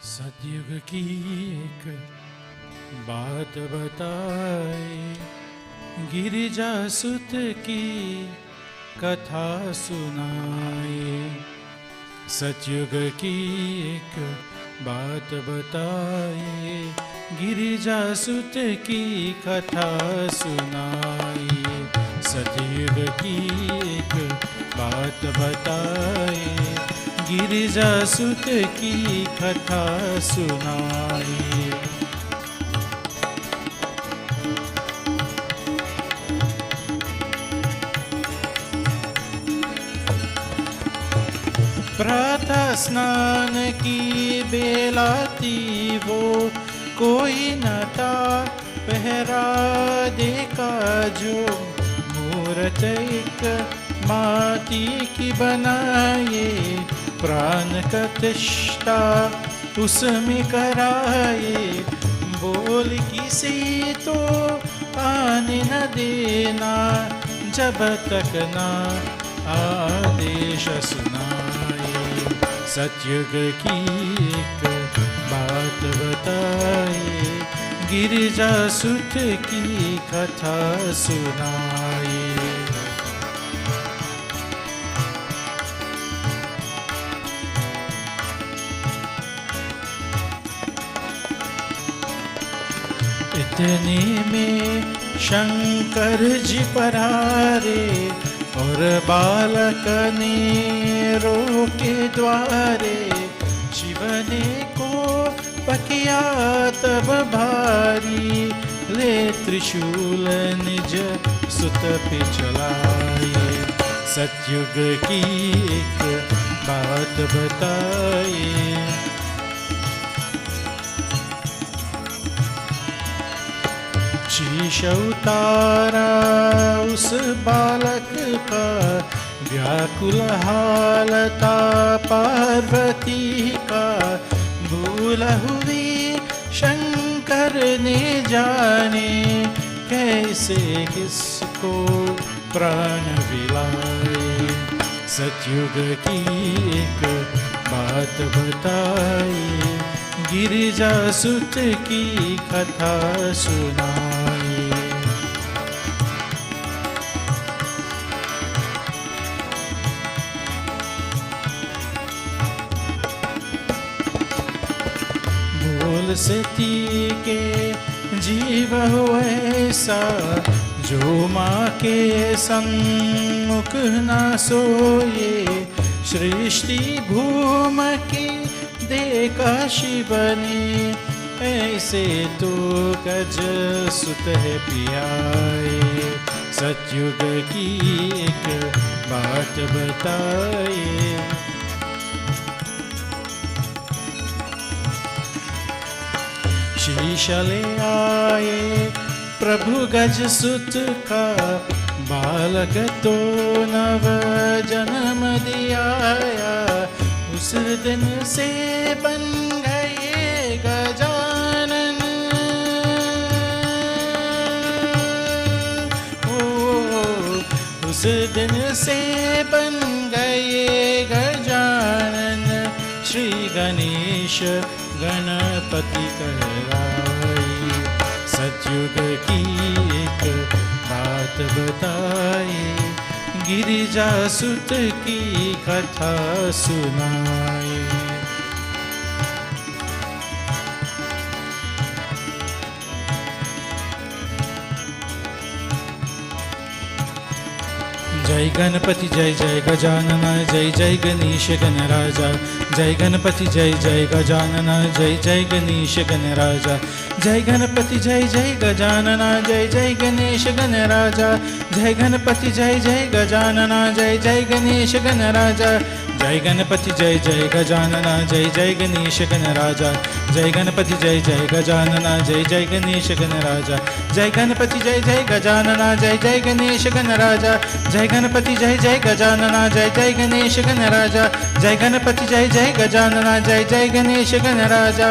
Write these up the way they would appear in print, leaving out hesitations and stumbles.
सतयुग की एक बात बताए, गिरिजा सुत की कथा सुनाए। सतयुग की एक बात बताए, गिरिजा सुत की कथा सुनाए। सतयुग की एक बात बताए, गिरिजा सुत की कथा सुनाई। प्रातः स्नान की बेला थी, वो कोई न था पहरा देखा जो। मूरत एक माटी की बनाए, प्राण प्रतिष्ठा उसमें कराए। बोल किसी तो आने न देना, जब तक ना आदेश सुनाए। सतयुग की एक बात बताए, गिरिजा सुत की कथा सुनाए। इतने में शंकर जी पधारे, और बालक ने रोके द्वारे। शिवने को पकिया तब भारी, ले त्रिशूल निज सुत पे चलाए। सतयुग की एक बात बताए, शीश उतारा उस बालक का, व्याकुल हालता पार्वती का। भूल हुई शंकर ने जाने, कैसे किसको प्राण विलाए। सतयुग की एक बात बताई, गिरिजा सुत की कथा सुनाई। बोल सती के जीव हो ऐसा, जो माँ के सम्मुख न सोए। सृष्टि भूम की देखा शिव ने, ऐसे तो गज सुत है पियाए। सतयुग की एक बात बताए, शीश ले आए प्रभु गज सुत का। बालक तो नव जन्म दिया, उस दिन से बन गए गजानन। उस दिन से बन गए गजानन। श्री गणेश गणपति कहलाए। सतयुग की एक बात बताए, गिरिजा सुत की कथा सुनाए। जय गणपति जय जय गजानन, जय जय गणेश गणराजा। जय गणपति जय जय गजानन जय जय गणेश गणराजा जय गणपति जय जय गजानन जय जय गणेश गणराजा जय गणपति जय जय गजानन जय जय गणेश गणराजा जय गणपति जय जय गजानन जय जय गणेश गणराजा जय गणपति जय जय गजानन जय जय गणेश गणराजा जय गणपति जय जय गजानन जय जय गणेश गणराजा जय गणपति जय जय गजानन जय जय गणेश गणराजा जय गणपति जय जय गजानन जय जय गणेश गणराजा।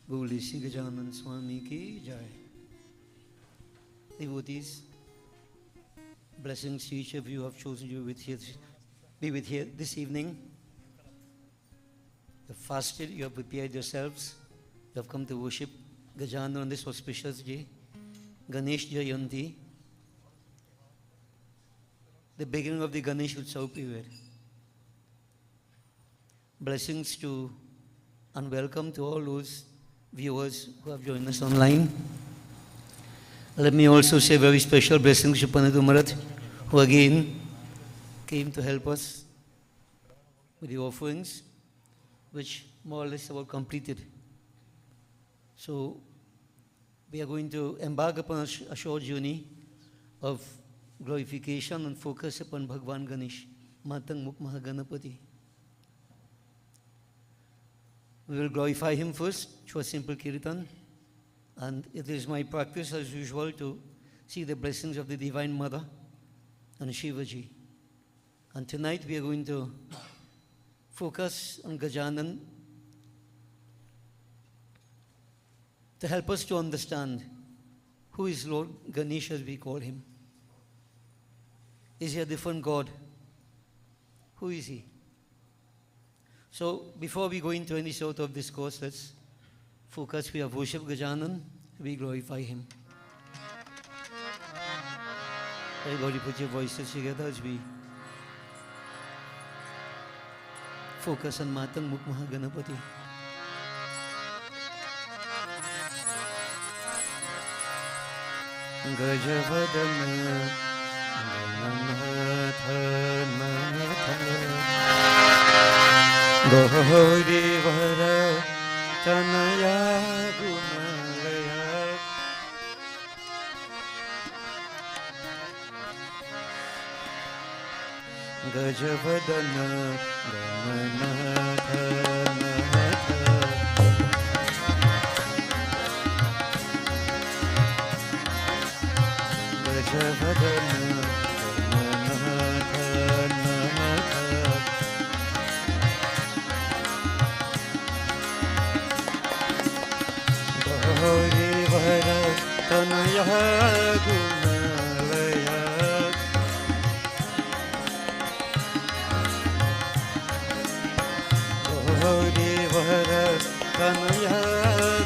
बोले श्री गजानन स्वामी की जय। Devotees, blessings to each of you who have chosen to be with here this evening. You have fasted, you have prepared yourselves, you have come to worship Gajanan on this auspicious day, Ganesh Jayanti, the beginning of the Ganesh Utsav period. Blessings to and welcome to all those viewers who have joined us online. Let me also say very special blessings to Panadu Marat, who again came to help us with the offerings, which more or less are all completed. So we are going to embark upon a short journey of glorification and focus upon Bhagwan Ganesh, Matang Muk Mahaganapati. We will glorify him first through a simple Kirtan, and it is my practice as usual to see the blessings of the Divine Mother and Shivaji. And tonight we are going to focus on Gajanan to help us to understand who is Lord Ganesh as we call him. Is he a different God? Who is he? So before we go into any sort of discourse, let's focus. We have worship Gajanan, we glorify him. Everybody put your voices together as we focus on Matang Muk Mahaganapati. Gajavadana Gauri Vara Tanaya Gunalaya Gajavadana Gamanatha Gajavadana Gauri Vara Tanaya Gunalaya Gauri Vara Tanaya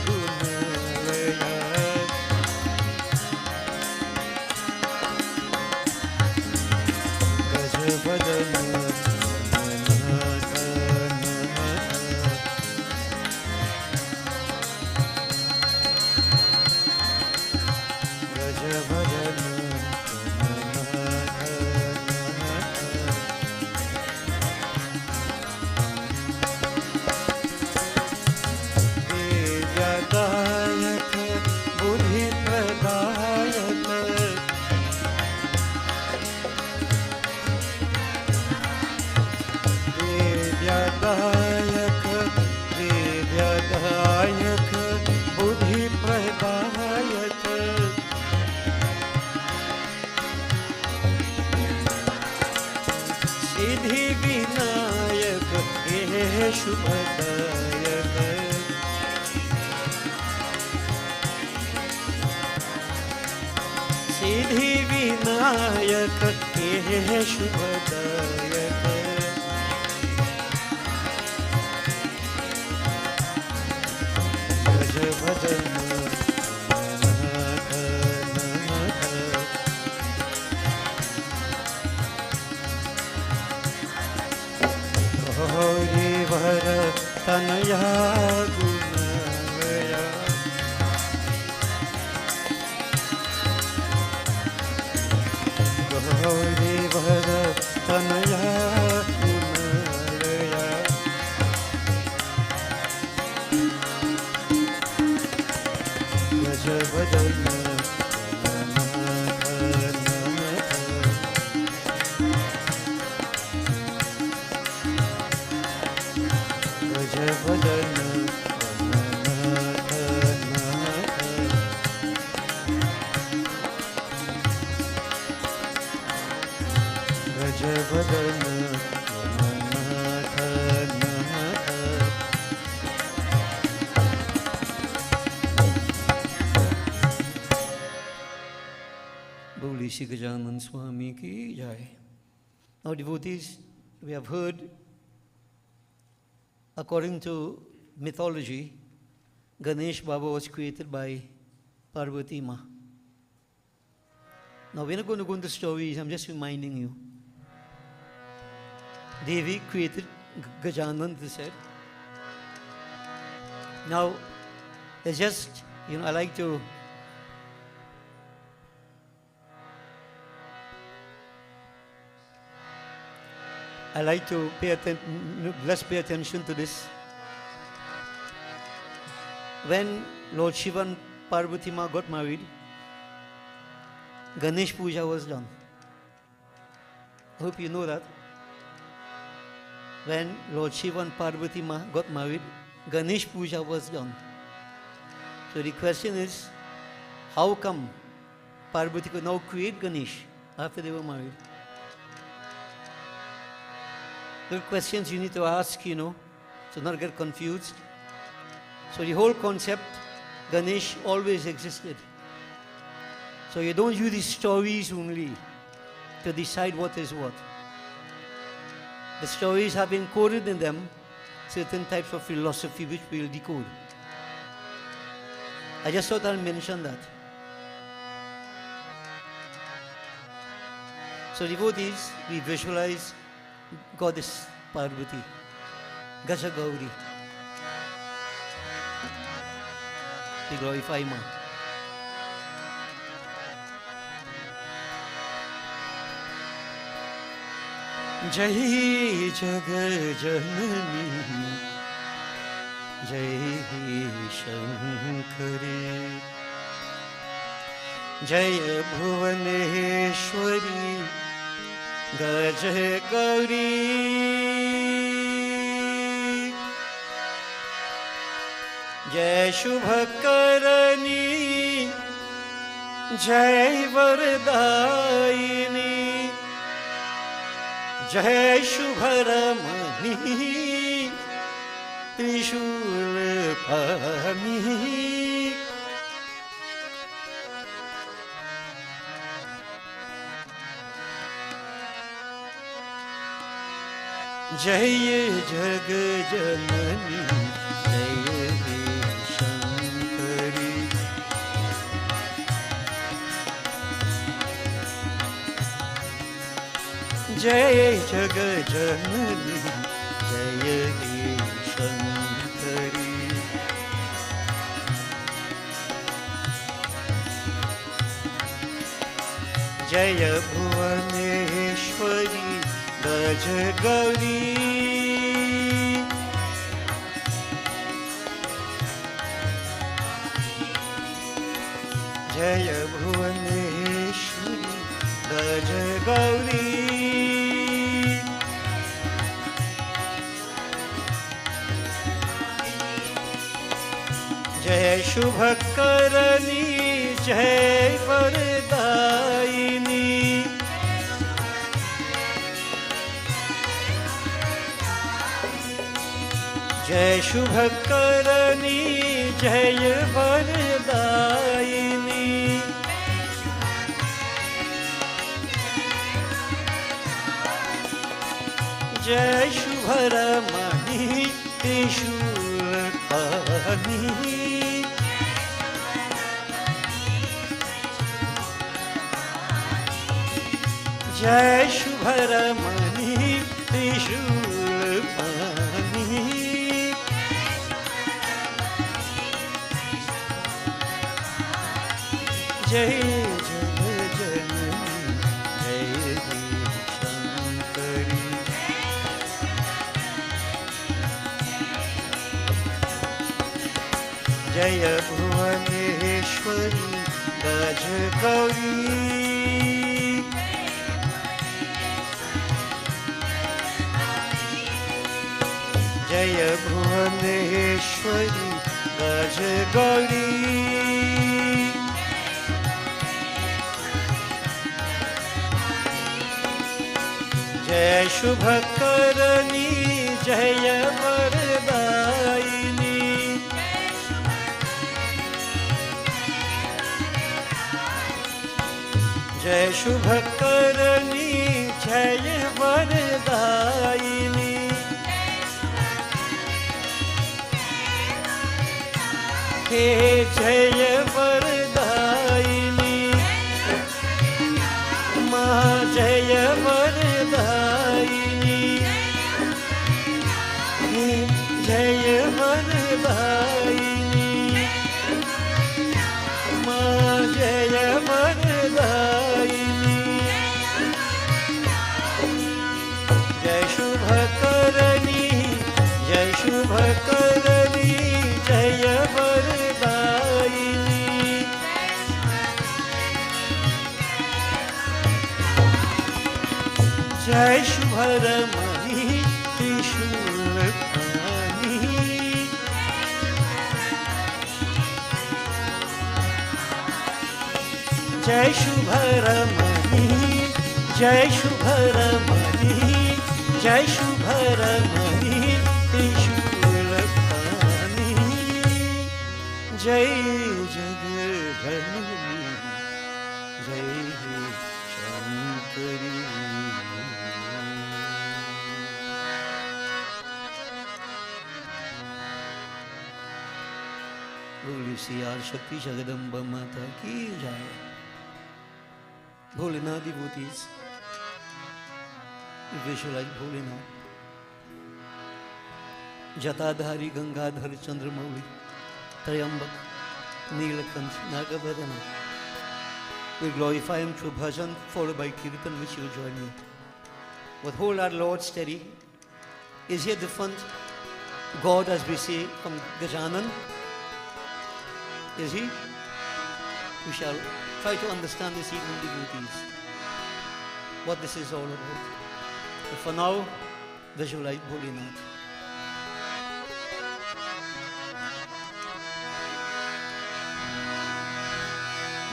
Gunalaya Gajavadana Gajavadana Siddhi Vinayak हे शुभदायक भज भजन गौरी भर तनया गुणया गौरी भर तनया गुणया भज भजन Boli Shri Gajanan Swami ki jai. Now devotees, we have heard, according to mythology, Ganesh Baba was created by Parvati Ma. Now we're not going to go into stories, I'm just reminding you. Devi created Gajanan, they said. Now, it's just, I like to pay attention, let's pay attention to this. When Lord Shiva and Parvati Ma got married, Ganesh Puja was done. I hope you know that. When Lord Shiva and Parvati Ma got married, Ganesh Puja was done. So the question is, how come Parvati could now create Ganesh after they were married? There are questions you need to ask, so not get confused. So the whole concept, Ganesh always existed. So you don't use these stories only to decide what is what. The stories have encoded in them certain types of philosophy which we'll decode. I just thought I'll mention that. So devotees, we visualize Goddess Parvati, Gaja Gauri. We glorify Ma. Jai Jagat Janani, Jai Shankari, Jai Bhuvaneshwari, Gaja Gauri, Jai Shubhakarani, Jai Vardayini, Jai Shubharamani, Trishulapami. Jai Jagajanani, Jai Shankari, Jai Jagajanani, Jai Shankari, Jai Bhuvaneshwari, Gaja Gauri, Jaya Bhuvaneshwari, Gaja Gauri, Jai Shubhakarani, Jai Vardayini, Jai शुभकरणी जय वरदायिनी जय शुभरमणि त्रिशूलपाणि जय शुभरमणि त्रिशूलपाणि जय जगज्जननी जय शंकरी जय भुवनेश्वरी गजगौरी जय भुवनेश्वरी गजगौरी जय शुभकरणी जय वरदायिनी जय शुभकरणी जय वरदायिनी हे जय वरदायिनी माँ जय वरदायिनी जय वरदायिनी माँ जय वरदायिनी जय शुभकरणी जय शुभकरणी जय वरदायिनी जय शुभरमणि त्रिशूलपाणि जय शुभरमणि जय शुभरमणि जय शुभरमणि त्रिशूलपाणि जय जगज्जननी जय शंकरी बोली सियार शक्ति जगदम्बा माता की जय Bholenath devotees visualize Bholenath Jatadhari Gangadhar Chandramauli Trayambak Neelakant Nagavadana. We glorify him through bhajan followed by Kirtan, which you join me. But hold our Lord steady. Is here the front God, as we say from Gajanan? Is he? We shall try to understand this evening, devotees, what this is all about. But for now, visualize Bholenath.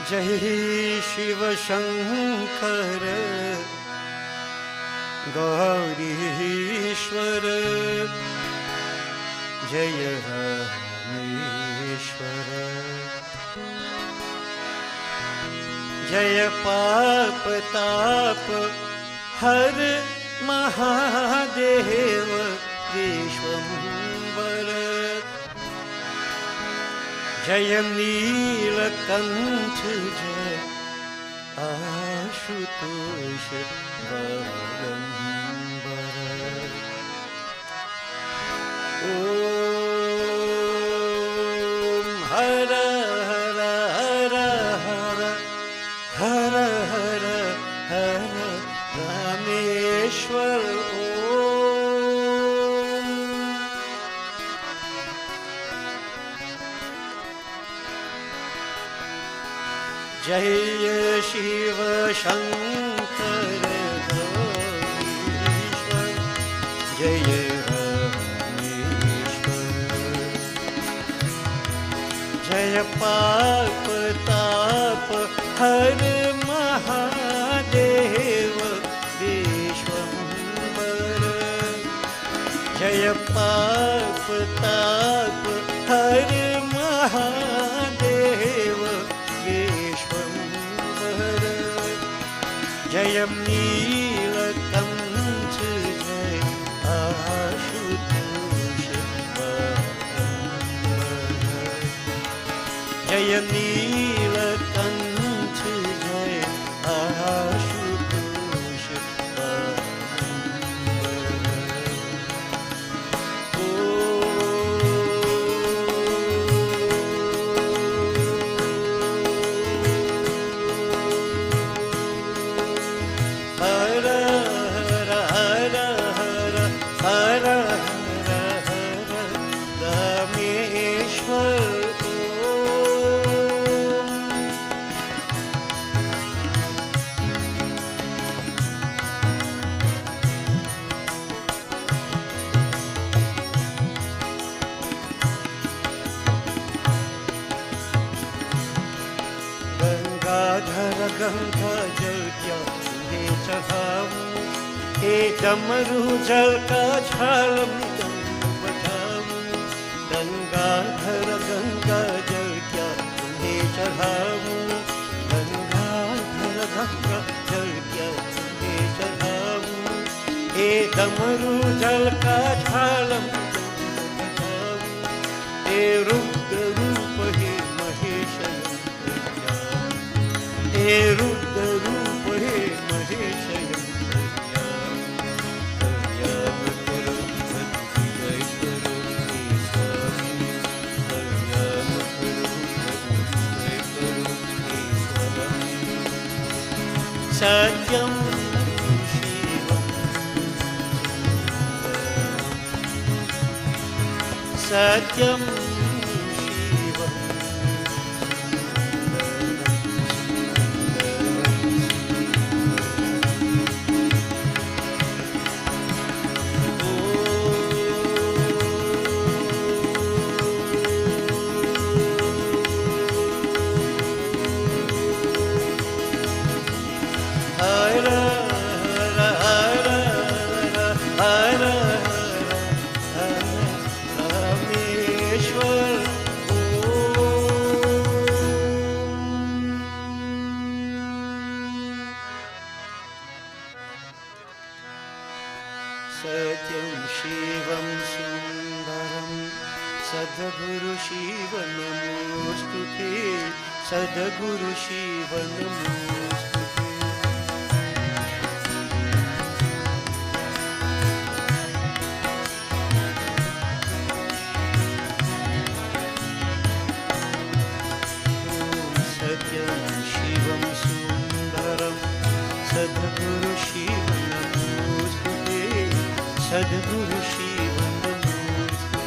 Jai Shiva Shankar Gaurishwar Jaya Rameshwar जय पाप ताप हर महादेव विश्वम्बर जय नीलकंठ जय आशुतोष बारंबर ओम हर हर हर हर हर हर हर रामेश्वर ओम जय शिव शंकर गौरीश्वर जय जय पाप ताप हर महादेव विश्वम्बर जय जय पाप ताप हर महादेव विश्वंभर जय नीलकंठ जय आशुतोष पीताम्बर जय नीलकंठ जय आशुतोष गंगा जल क्या तुम्हें चढ़ाऊं हे डमरू जल का छालम बजाऊं गंगाधर गंगा जल क्या तुम्हें चढ़ाऊं गंगाधर गंगा जल क्या तुम्हें चढ़ाऊं हे डमरू जल का छालम बजाऊं हे रुद्र रूप हे महेश हे रुद्र रूप हे महेश सत्यम शिवम सत्यम सत्यं शिवं सुन्दरं सद्गुरु शिव नमोऽस्तु ते सद्गुरु शिव नमोऽस्तु सत्यं शिवं सुन्दरं सद्गुरु शिव नमोऽस्तु ते सद्गुरु शिव नमोऽस्तु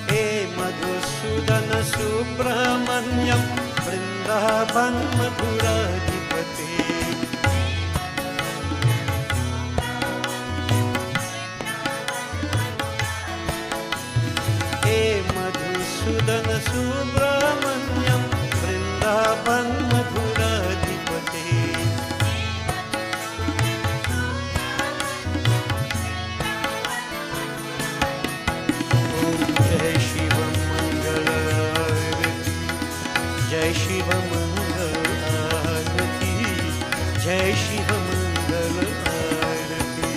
हे मधुसूदन सुब्रह्मण्यं वृन्दावन मधुराधिपते मधुसूदन सुब्रह्मण्यं वृन्दावन मधुराधिपते जय शिव मंगल जय शिव मंगल आरती जय शिव मंगल आरती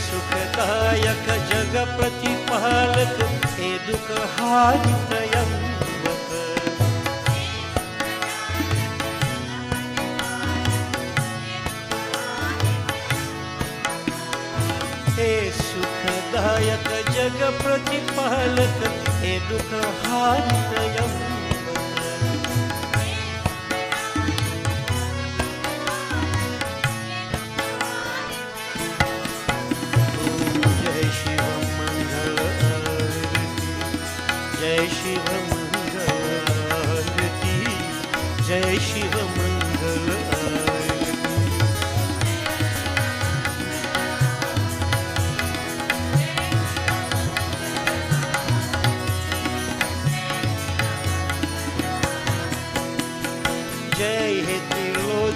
सुखदायक जग प्रतिपालक हे दुख हारि त्रयंबक हे सुखदायक जग प्रतिपालक हे दुख हारि त्रयंबक जय शिव मंगल आरती जय शिव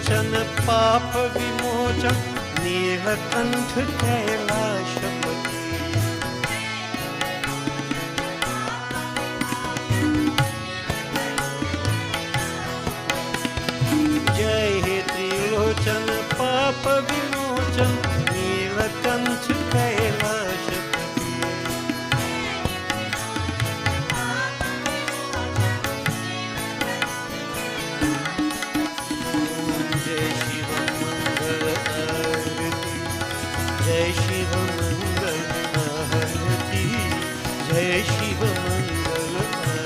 त्रिलोचन पाप विमोचन नीलकंठ कैलाशपति। जय हे त्रिलोचन पाप विमोचन नीलकंठ कैलाशपति। जय शिव मंगल आरती, जय शिव मंगल आरती, जय शिव मंगल आरती।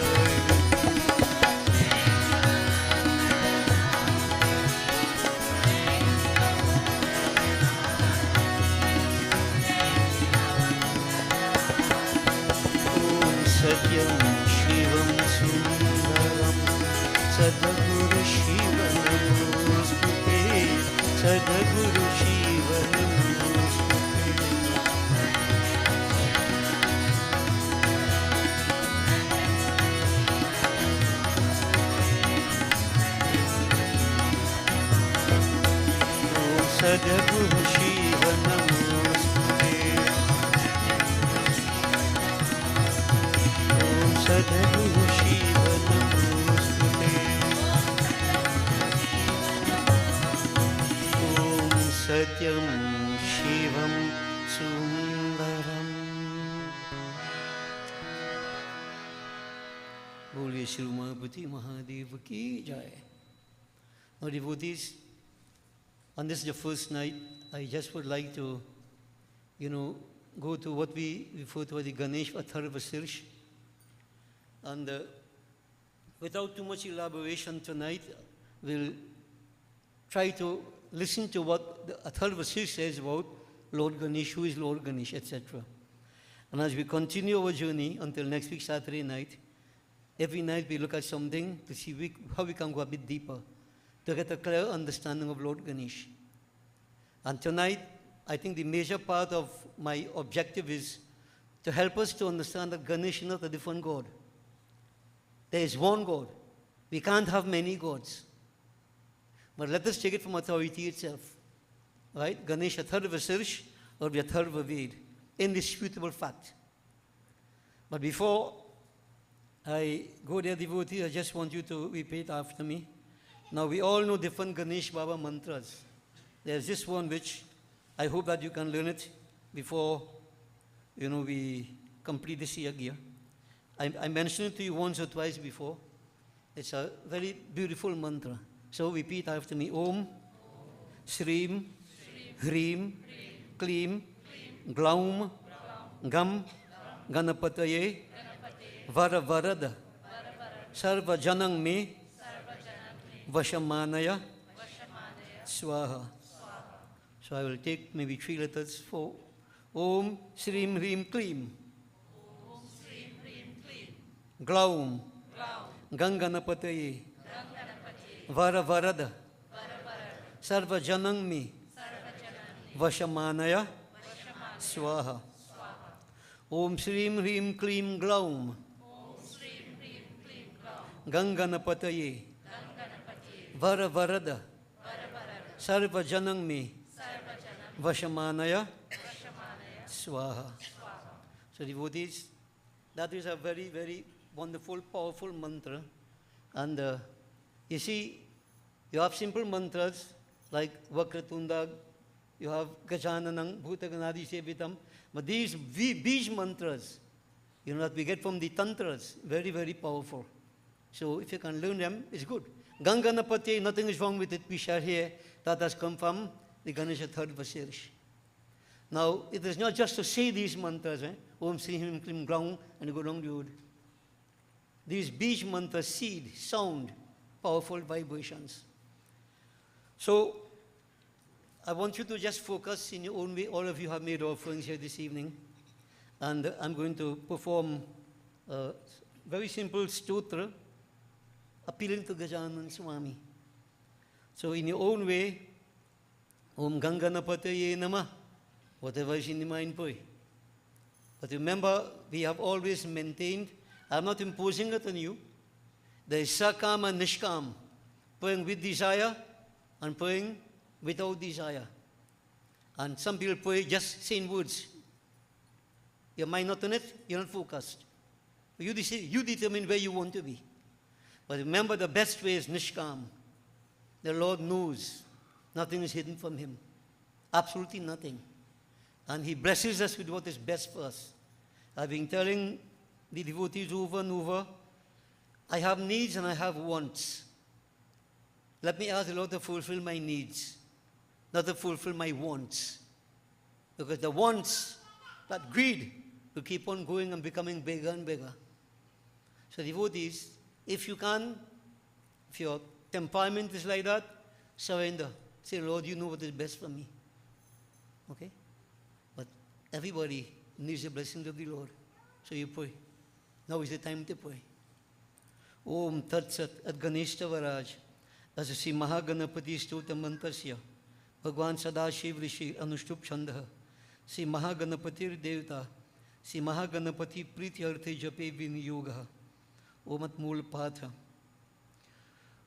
सत्यं शिवं सुन्दरं सद्गुरु शिव नमोस्तुते, सद्गुरु शिव नमोस्तुते। ॐ सद्गुरु शिव नमोस्तुते, सद्गुरु शिव नमोस्तुते। ॐ सत्यं शिवं सुन्दरम्। बोलिए श्री उमापति महादेव की जय। Now devotees, on this the first night, I just would like to, go to what we refer to as the Ganesh Atharva Sirsh. And without too much elaboration tonight, we'll try to listen to what the Atharva Sirsh says about Lord Ganesh, who is Lord Ganesh, etc. And as we continue our journey until next week, Saturday night, every night we look at something to see how we can go a bit deeper, to get a clear understanding of Lord Ganesh. And tonight, I think the major part of my objective is to help us to understand that Ganesh is not a different God. There is one God. We can't have many gods. But let us take it from authority itself. Right? Ganesh Atharva Sirsh or the Atharva Ved. Indisputable fact. But before I go there, devotees, I just want you to repeat after me. Now we all know different Ganesh Baba mantras. There's this one which I hope that you can learn it before we complete this year. I mentioned it to you once or twice before. It's a very beautiful mantra. So repeat after me. Om, Shreem, Hreem, Kleem, Glaum, Gam, Ganapataye, Vara Varada, Sarva Janang Me, Vashamanaya, Swaha. So I will take maybe 3 letters for Om, Shreem, Hreem, Kleem. Glaum, Ganganapataye, Vara Varada, Sarva Janang Me, Vashamanaya, Swaha. Om Shreem Hreem Kleem Glaum, Ganganapataye, Vara Varada, Sarva Janang Me, Vashamanaya, Swaha. So devotees, that is a very, very wonderful, powerful mantra. And you see, you have simple mantras like Vakratunda, you have Gajananam, Bhutaganadi Sevitam, but these Bij mantras, that we get from the Tantras, very, very powerful. So if you can learn them, it's good. Ganganapati, nothing is wrong with it. We share here that has come from the Ganesh Atharva Sirsh. Now, it is not just to say these mantras, Om Sri Him Klim Ground, and go down the road. These Bij mantras, seed, sound, powerful vibrations. So, I want you to just focus in your own way. All of you have made offerings here this evening. And I'm going to perform a very simple stotra appealing to Gajanan Swami. So in your own way, Om Ganganapataye Namah, whatever is in the mind, boy. But remember, we have always maintained, I'm not imposing it on you. There is Sakam and Nishkam, praying with desire and praying without desire. And some people pray just saying words. Your mind not on it, you're not focused. You determine where you want to be. But remember, the best way is nishkam. The Lord knows nothing is hidden from Him. Absolutely nothing. And He blesses us with what is best for us. I've been telling the devotees over and over, I have needs and I have wants. Let me ask the Lord to fulfill my needs, not to fulfill my wants. Because the wants, that greed, will keep on going and becoming bigger and bigger. So devotees, if you can, if your temperament is like that, surrender. Say, Lord, you know what is best for me. Okay? But everybody needs the blessings of the Lord. So you pray. Now is the time to pray. Om Tat Sat Ad Ganesh Tavaraj As Sri Mahaganapati Stuta Mantasya Bhagwan Sadashiv Rishi Anushtup Chandah Sri Mahaganapatir Devta Sri Mahaganapati Priti Arte Jape Vinyoga Om At Mool Patha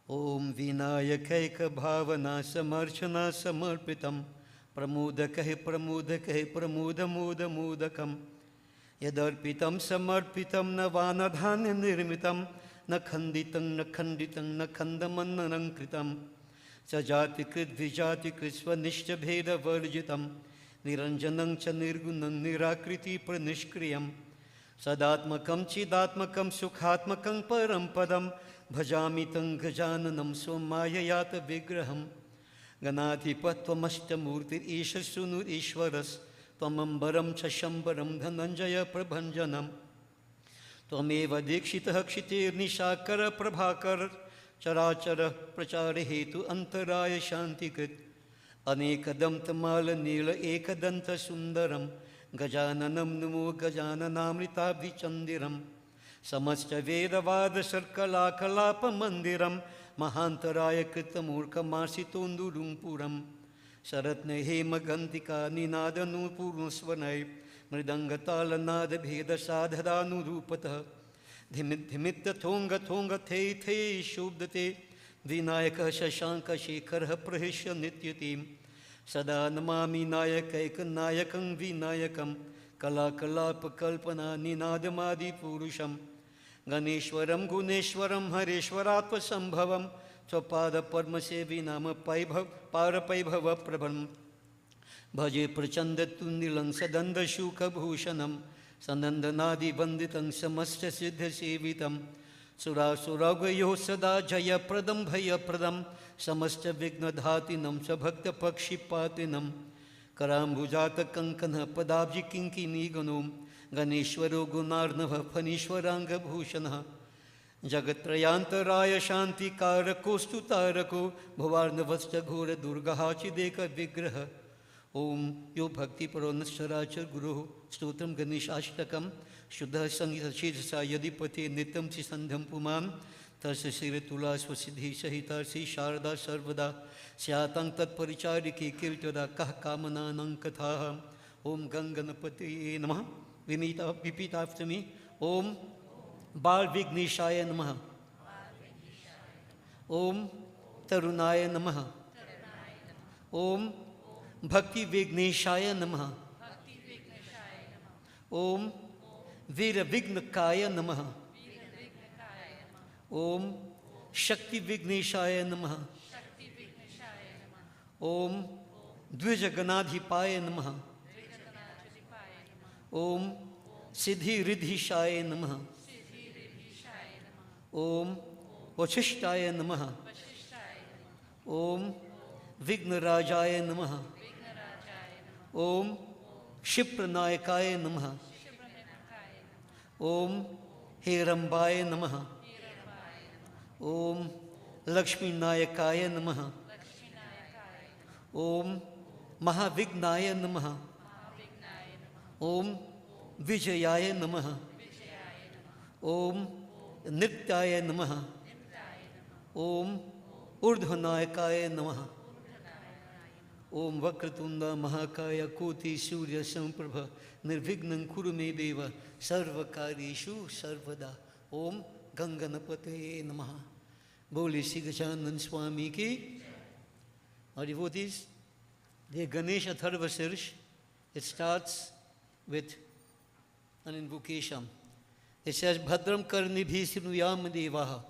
Om Vinayakaika Bhavana Samarchana Samarpitam Pramodakahe Pramodakahe Pramodamoda Modakam Yadarpitam Samarpitam Navanadhana Nirmitam न खंडितं न खंडितं न खंडमन्नं कृतं सजातिकृत विजातिकृत स्वनिष्ठ भेद वर्जितं निरंजनं च निर्गुणं निराकृति प्रनिष्क्रियं सदात्मकं चिदात्मकं सुखात्मकं परं पदं भजामि तं गजाननं स्वमाययात विग्रहं गणाधिपत्वमष्टमूर्तिरीश सुनुरीश्वरस्त्वमम्बरं च शम्बरं धनञ्जय प्रभञ्जनम् त्वमेव दीक्षितः क्षितिर्निशाकर प्रभाकर चराचर प्रचार हेतु अंतराय शांतिकृत अनेकदं तमाल नील एकदंत सुंदरम गजाननं नमो गजाननामृताब्धिचंदिरम समस्त वेदवाद सर्कलाकलाप मंदिरम महांतराय कृतमूर्खमासितोन्दुरुंपुरम शरत्न हेमगंतिका निनाद नूपुरस्वनय मृदंगतालनाद भेद साधदानुरूपतः धिमित धिमित थोंग थोंग थे थे शोभते विनायकः शशांक शेखरः प्रहिष्य नित्यतीं सदा नमामि नायकैकनायकं विनायकं कलाकलापकल्पना निनादमादिपुरुषं गणेश्वरं गुणेश्वरं हरेश्वरात्मसंभवं स्वपादपद्मसेवी नाम पारपैभवप्रभं भजे प्रचंडतुंडिलं सदंडशुकभूषणं सनंदनादिवंदितं समस्तसिद्धसेवितं सुरासुरगयोः सदा जयप्रदं भयप्रदं समस्तविघ्नधातिनं सभक्तपक्षिपातिनं कराम्बुजातकङ्कणः पदाब्जिकिङ्किनीगणो गणेश्वरो गुणार्णवः फणीश्वराङ्गभूषणः जगत्त्रयान्तराय शान्तिकारकोऽस्तु तारको भुवार्णवश्चघोरदुर्गः ओम यो भक्तिपरो नश्चराचर गुरुः स्तोत्रं गणेशाष्टकं शुद्धः संगीतशीर्षसा यदि पते नित्यं चिसन्ध्यं पुमान् तस्य श्रीतुला स्वसिद्धि सहिता श्री शारदा सर्वदा स्यातं तत्परिचारिके कीर्तदा कः कामनानां कथाः ओम गंगणपतये नमः विपीताष्टमी ओम बाल विघ्नेशाय नमः ओम तरुणाय नमः ओम भक्ति विघ्नेशाय नमः ओम वीर विघ्नकाय नमः ओम शक्ति विघ्नेशाय नमः ओम द्विजगणाधिपाय नमः ओम सिद्धि रिद्धिशाय नमः ओम वशिष्ठाय नमः ओम विघ्नराजाय नमः ओम क्षिप्रनायकाय नमः ओम हेरंबाय नमः ओम लक्ष्मीनायकाय नमः ओम महाविघ्नाय नमः ओम विजयाय नमः ओम नित्याय नमः ओम ऊर्ध्वनायकाय नमः ओम वक्रतुंड महाकाय कोटि सूर्य संप्रभ निर्विघ्नं कुरु मे देव सर्वकार्येषु सर्वदा ओम गंगणपतये नमः। बोले श्री गजानन स्वामी की Now devotees, the Ganesh Atharva Sirsh, it starts with an invocation. It says, Bhadram Karnibhi Sinuyam Devaha,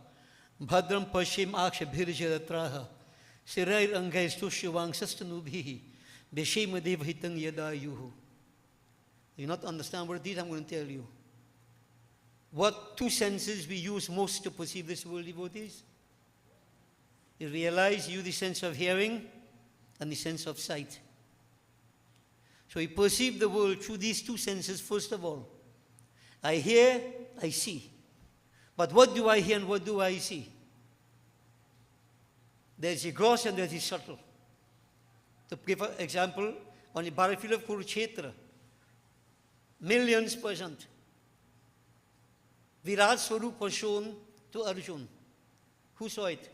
Bhadram Pashim Akshabhirjaratraha, Sirair Angaistu Shivang Sastanubhi, Beshema Devhitang Yada Yuhu. You not understand what it is? I'm going to tell you. What two senses we use most to perceive this world, devotees? You realize you the sense of hearing and the sense of sight. So we perceive the world through these two senses first of all. I hear, I see. But what do I hear and what do I see? There's the gross and there's the subtle. To give an example, on the battlefield of Kurukshetra, millions present. Virat Swarup was shown to Arjun. Who saw it?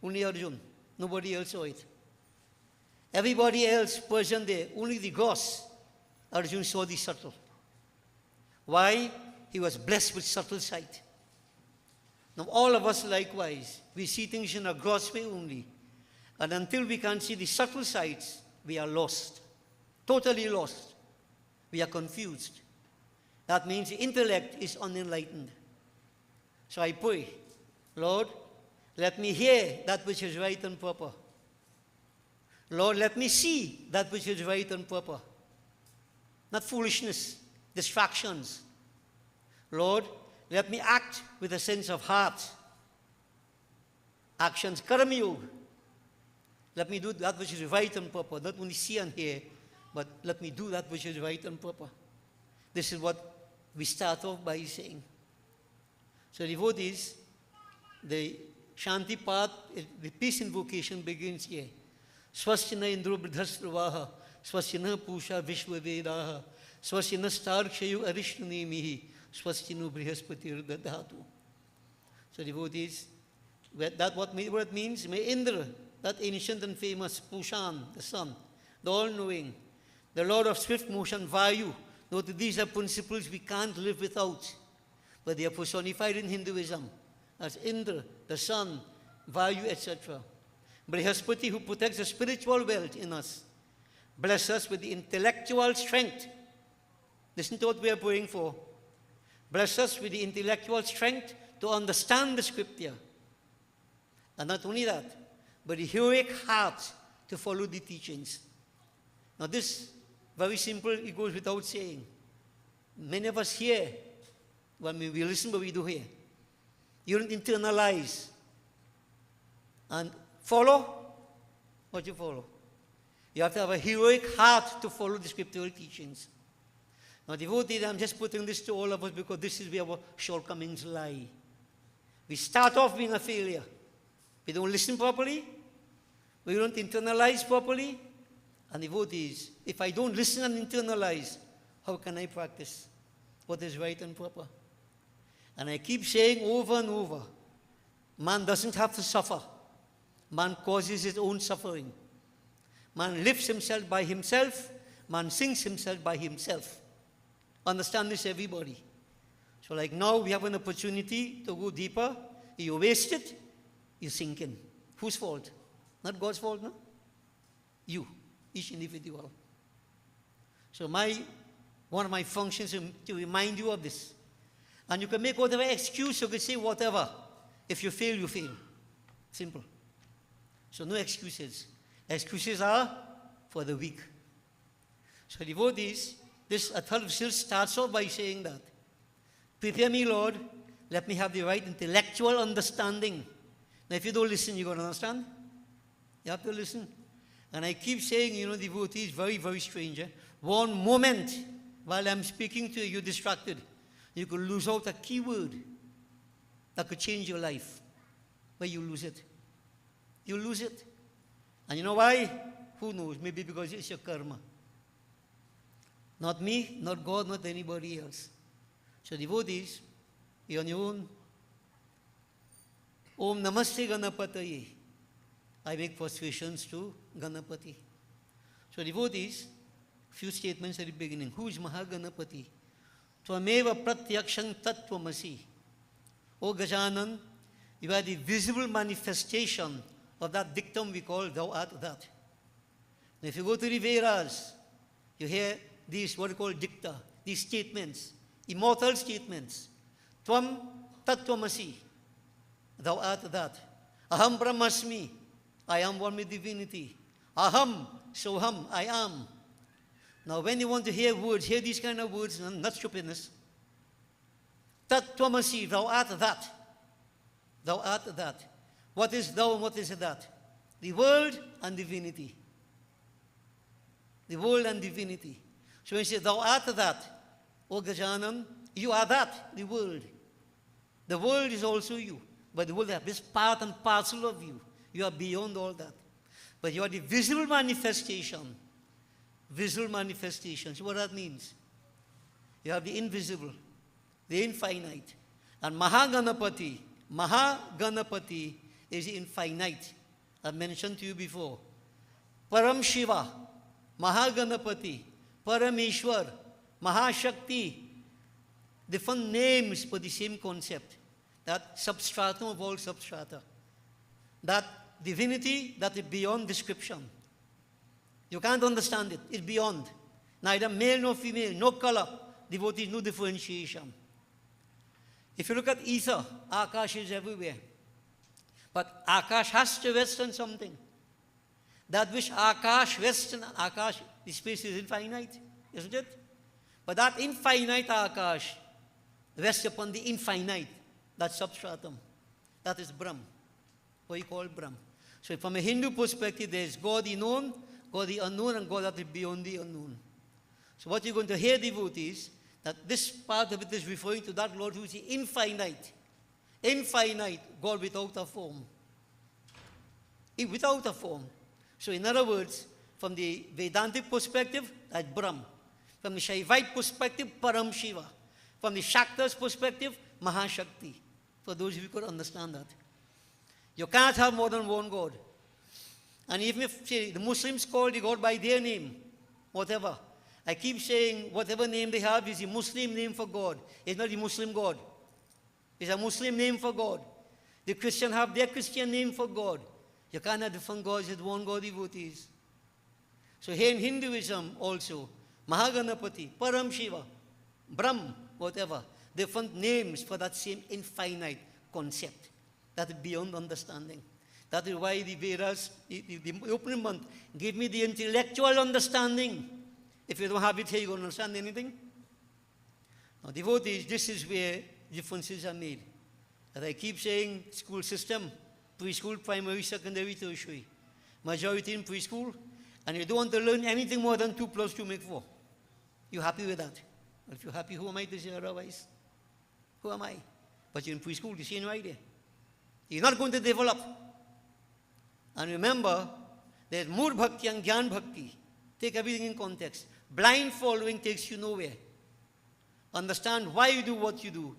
Only Arjun. Nobody else saw it. Everybody else present there, only the gross. Arjun saw the subtle. Why? He was blessed with subtle sight. Now all of us likewise, we see things in a gross way only. And until we can see the subtle sights, we are lost. Totally lost. We are confused. That means the intellect is unenlightened. So I pray, Lord, let me hear that which is right and proper. Lord, let me see that which is right and proper. Not foolishness, distractions. Lord, let me act with a sense of heart. Actions, karma yoga. Let me do that which is right and proper. Not only see and hear, but let me do that which is right and proper. This is what we start off by saying. So devotees, the Shanti part, the peace invocation begins here. Swastina Indro Bridhasravaha, Swastina Pusha Vishwavedaha, Swastina Starkshayu Arishnanemihi, Swastinu Brihaspati Dadhatu. So devotees, what it means? May Indra, that ancient and famous Pushan, the sun, the all-knowing, the Lord of swift motion, Vayu. Note that these are principles we can't live without, but they are personified in Hinduism as Indra, the sun, Vayu, etc. Brihaspati, who protects the spiritual wealth in us, bless us with the intellectual strength. Listen to what we are praying for. Bless us with the intellectual strength to understand the scripture. And not only that, but the heroic heart to follow the teachings. Now this, very simple, it goes without saying. Many of us here, when we listen what we do here, you don't internalize and follow what you follow. You have to have a heroic heart to follow the scriptural teachings. Now devotees, I'm just putting this to all of us because this is where our shortcomings lie. We start off being a failure. We don't listen properly. We don't internalize properly. And devotees, if I don't listen and internalize, how can I practice what is right and proper? And I keep saying over and over, man doesn't have to suffer. Man causes his own suffering. Man lifts himself by himself. Man sinks himself by himself. Understand this, everybody. So like now we have an opportunity to go deeper. You waste it, you sink in. Whose fault? Not God's fault, no? You, each individual. So one of my functions is to remind you of this. And you can make whatever excuse, you can say whatever. If you fail, you fail. Simple. So no excuses. Excuses are for the weak. So devotees, this Atharva starts off by saying that. Prepare me, Lord, let me have the right intellectual understanding. Now if you don't listen, you're going to understand? You have to listen. And I keep saying, devotees, very, very strange. One moment while I'm speaking to you, you're distracted. You could lose out a key word that could change your life. But you lose it. You lose it. And you know why? Who knows? Maybe because it's your karma. Not me, not God, not anybody else. So devotees, you're on your own. Om Namaste Ganapataye. I make prostrations to Ganapati. So devotees, few statements at the beginning. Who is Mahaganapati? Tvameva pratyakshang tattvamasi. O Gajanan, you are the visible manifestation of that dictum we call thou art that. And if you go to the Vedas, you hear these what we call dicta, these statements, immortal statements. Tvam tattvamasi, thou art that. Aham brahmasmi, I am one with divinity. Aham soham, I am. Now when you want to hear words, hear these kind of words, not stupidness. Tattvamasi, thou art that. Thou art that. What is thou and what is that? The world and divinity. The world and divinity. So when you say thou art that, O Gajanan, you are that, the world. The world is also you. But the world is part and parcel of you. You are beyond all that. But you are the visible manifestation. Visual manifestation. So what that means? You have the invisible, the infinite. And Mahaganapati is infinite. I've mentioned to you before. Param Shiva, Mahaganapati, Parameshwar, Mahashakti. Different names for the same concept. That substratum of all substrata. That divinity that is beyond description. You can't understand it. It's beyond. Neither male nor female, no color. Devotee, no differentiation. If you look at ether, Akash is everywhere. But Akash has to rest on something. That which Akash rests on, Akash, the space is infinite, isn't it? But that infinite Akash rests upon the infinite, that substratum. That is Brahm, what you call Brahm. So from a Hindu perspective, there is God the known, God the unknown, and God that is beyond the unknown. So what you're going to hear, devotees, that this part of it is referring to that Lord who is infinite. Infinite, God without a form. Without a form. So in other words, from the Vedantic perspective, that's Brahm. From the Shaivite perspective, Param Shiva. From the Shakta's perspective, Mahashakti. For those of you who could understand that. You can't have more than one God. And even if, say, the Muslims call the God by their name, whatever. I keep saying whatever name they have is a Muslim name for God. It's not the Muslim God. It's a Muslim name for God. The Christian have their Christian name for God. You can't have different gods with one God, devotees. So here in Hinduism also, Mahaganapati, Param Shiva, Brahm, whatever, different names for that same infinite concept that is beyond understanding. That is why the Vedas, the opening month, give me the intellectual understanding. If you don't have it here, you don't understand anything. Now, devotees, this is where differences are made. As I keep saying, school system, preschool, primary, secondary, tertiary. Majority in preschool, and you don't want to learn anything more than 2 plus 2 make 4. You happy with that? Well, if you're happy, who am I to say otherwise? Who am I? But you're in preschool, you see no idea. You're not going to develop. And remember, there's Mood Bhakti and Gyan Bhakti. Take everything in context. Blind following takes you nowhere. Understand why you do what you do.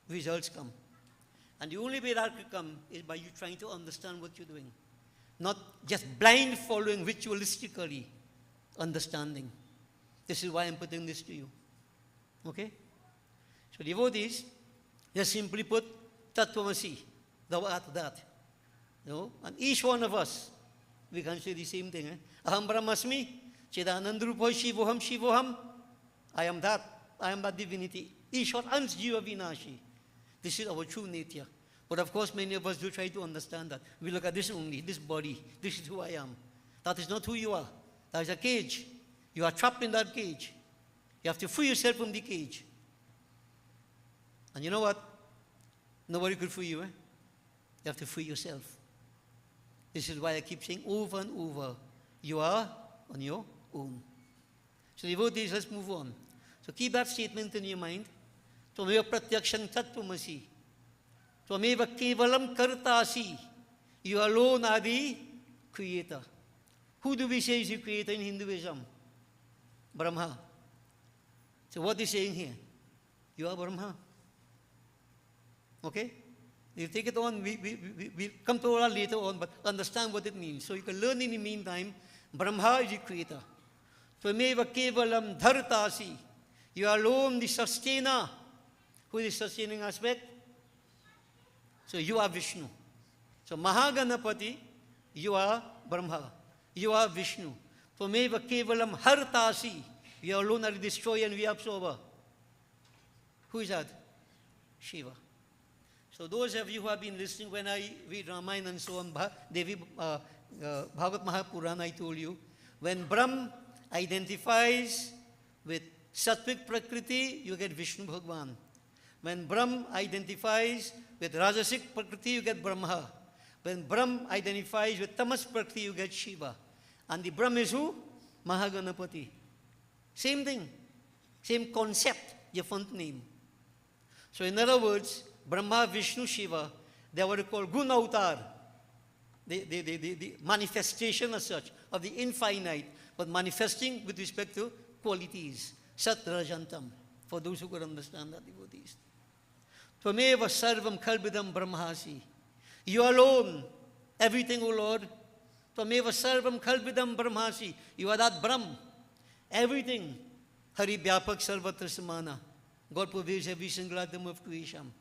Results come. And the only way that will come is by you trying to understand what you're doing. Not just blind following ritualistically. Understanding. This is why I'm putting this to you. Okay? So devotees, just simply put, Tattvamasi, thou art that. You know? And each one of us, we can say the same thing. Aham brahmasmi, Chidanandrupa shivoham shivoham. I am that divinity. Ishwar ans jiva vinashi. This is our true nature. But of course, many of us do try to understand that. We look at this only, this body. This is who I am. That is not who you are. That is a cage. You are trapped in that cage. You have to free yourself from the cage. And you know what? Nobody could free you. You have to free yourself. This is why I keep saying over and over, you are on your own. So devotees, let's move on. So keep that statement in your mind. Tvameva pratyakshan tattvamasi. Tvameva kevalam kartasi. You alone are the creator. Who do we say is the creator in Hinduism? Brahma. So what is saying here? You are Brahma. Okay? You take it on, we'll come to that later on, but understand what it means. So you can learn in the meantime, Brahma is the creator. Tvameva kevalam dhartasi. You are alone the sustainer. Who is the sustaining aspect? So you are Vishnu. So Mahaganapati, You are Brahma. You are Vishnu. Tvameva kevalam hartasi. You alone are the destroyer and we are absorber. Who is that? Shiva. So those of you who have been listening when I read Ramayana and so on, Bhagavad Mahapurana, I told you, when Brahm identifies with Sattvic Prakriti, you get Vishnu Bhagwan. When Brahm identifies with Rajasic Prakriti, you get Brahma. When Brahm identifies with Tamas Prakriti, you get Shiva. And the Brahm is who? Mahaganapati. Same thing. Same concept, different name. So in other words, Brahma, Vishnu, Shiva, they were called Guna Avatar. The manifestation as such of the infinite, but manifesting with respect to qualities. Sat Rajantam, for those who could understand that, devotees. Tvameva sarvam kalbidam brahmasi. You alone, everything, O Lord. Tvameva sarvam kalbidam brahmasi. You are that Brahm. Everything. Hari Bhyapak Sarvatra Samana. God pervades every single atom of creation.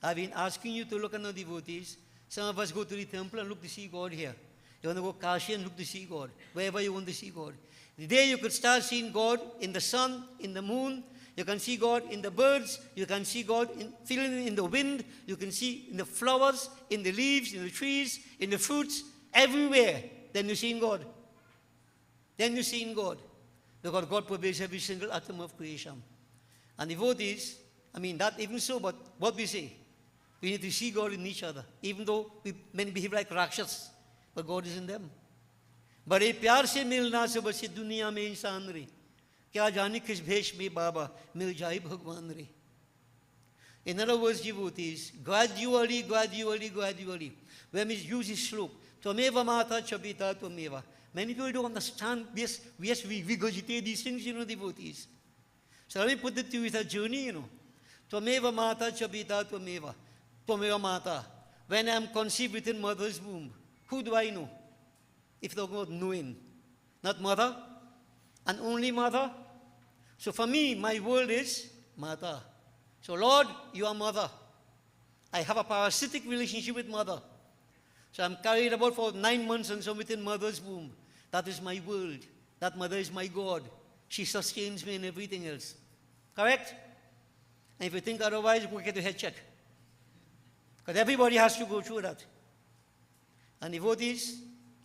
I've been asking you to look at the devotees. Some of us go to the temple and look to see God here. You want to go Kashi and look to see God. Wherever you want to see God. The day you could start seeing God in the sun, in the moon, you can see God in the birds, you can see God feeling in the wind, you can see in the flowers, in the leaves, in the trees, in the fruits, everywhere. Then you're seeing God. Then you're seeing God. Because God pervades every single atom of creation. And devotees, I mean, that even so, but what we say, we need to see God in each other, even though many behave like Rakshas, but God is in them. बड़े प्यार से मिलना से बस दुनिया में इंसान रे क्या जाने किस भेष में बाबा मिल जाए भगवान रे. In other words, devotees, gradually, when we use this slope, Tvameva Mata Chabita Tvameva. Many people don't understand. Yes, we regurgitate these things, devotees. So let me put it to you, it's a journey, Tvameva Mata Chabita Tvameva. Tvameva Mata. When I am conceived within mother's womb, who do I know? If talking about knowing, not mother, and only mother. So for me, my world is Mata. So Lord, you are mother. I have a parasitic relationship with mother. So I'm carried about for 9 months and so within mother's womb. That is my world. That mother is my God. She sustains me and everything else. Correct? And if you think otherwise, go get a head check. Because everybody has to go through that. And devotees,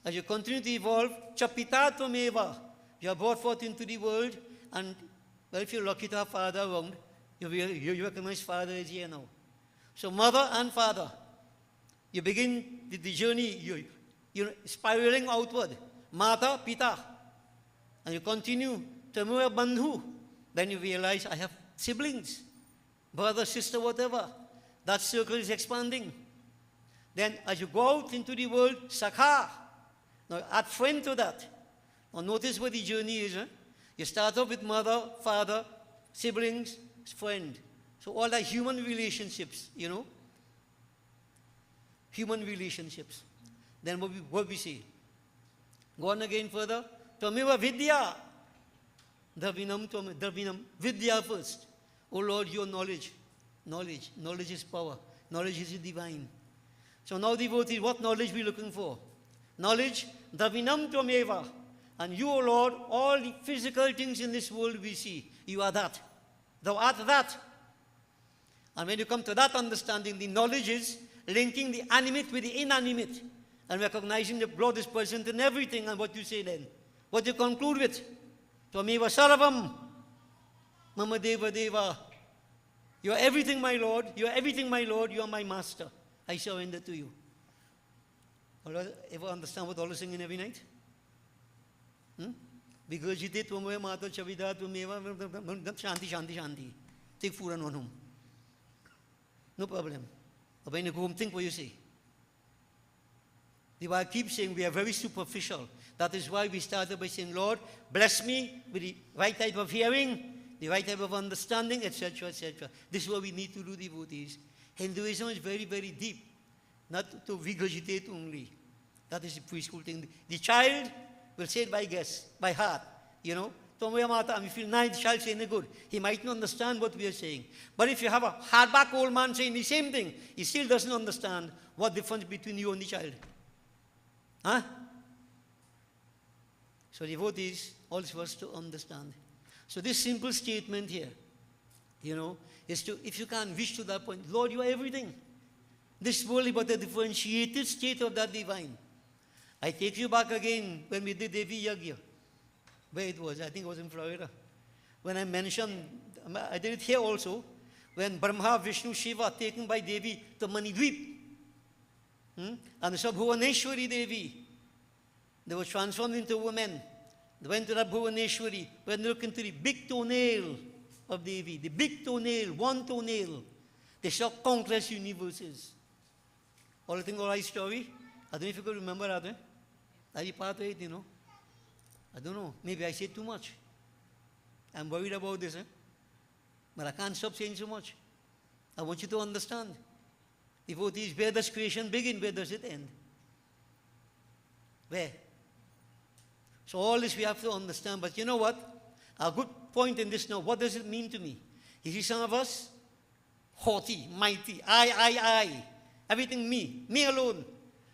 as you continue to evolve, Chapita Tvameva, you are brought forth into the world, and well, if you're lucky to have father around, you recognize father is here now. So mother and father, you begin the journey, you're spiraling outward. Mata, Pita. And you continue, Tamura Bandhu. Then you realize, I have siblings, brother, sister, whatever. That circle is expanding. Then as you go out into the world, Sakha. Now add friend to that. Now notice what the journey is. You start off with mother, father, siblings, friend. So all that human relationships, Human relationships. Then what we say? Go on again further. Tvameva Vidya. Dravinam. Vidya first. Oh Lord, your knowledge. Knowledge is power. Knowledge is divine. So now devotees, what knowledge we looking for? Knowledge, Dravinam Tvameva. And you, O Lord, all the physical things in this world we see, you are that. Thou art that. And when you come to that understanding, the knowledge is linking the animate with the inanimate and recognizing the Lord is present in everything. And what you say then? What you conclude with? Tvameva Sarvam, Mama Deva Deva. You are everything, my Lord. You are everything, my Lord. You are my master. I surrender to you. Ever understand what all is singing every night? Vigurgitate Tvameva Mata Chavida Tvameva Shanti. Take food and run home. No problem. But when you go home, think what you say. I keep saying we are very superficial. That is why we started by saying, Lord, bless me with the right type of hearing, the right type of understanding, etc., etc. This is what we need to do, devotees. Hinduism is very, very deep. Not to regurgitate only. That is the preschool thing. The child will say it by guess, by heart. Tvameva Mata, and we feel nice, the child saying it good. He might not understand what we are saying. But if you have a hardback old man saying the same thing, he still doesn't understand what difference between you and the child. Huh? So devotees, also for us to understand. So this simple statement here, is to, if you can wish to that point, Lord, you are everything. This world is but a differentiated state of that divine. I take you back again when we did Devi Yagya. Where it was, I think it was in Florida. When I mentioned, I did it here also, when Brahma, Vishnu, Shiva taken by Devi to Manidweep. And so Bhuvaneshwari Devi, they were transformed into women. They went to that Bhuvaneshwari, when they looked into the big toenail of Devi, the big toenail, one toenail, they saw countless universes. All I think, all right story. I don't know if you could remember that. Are you part of it, I don't know. Maybe I said too much. I'm worried about this, but I can't stop saying so much. I want you to understand. Devotees, where does creation begin? Where does it end? Where? So all this we have to understand. But you know what? A good point in this now. What does it mean to me? You see some of us? Haughty, mighty, I. Everything me alone.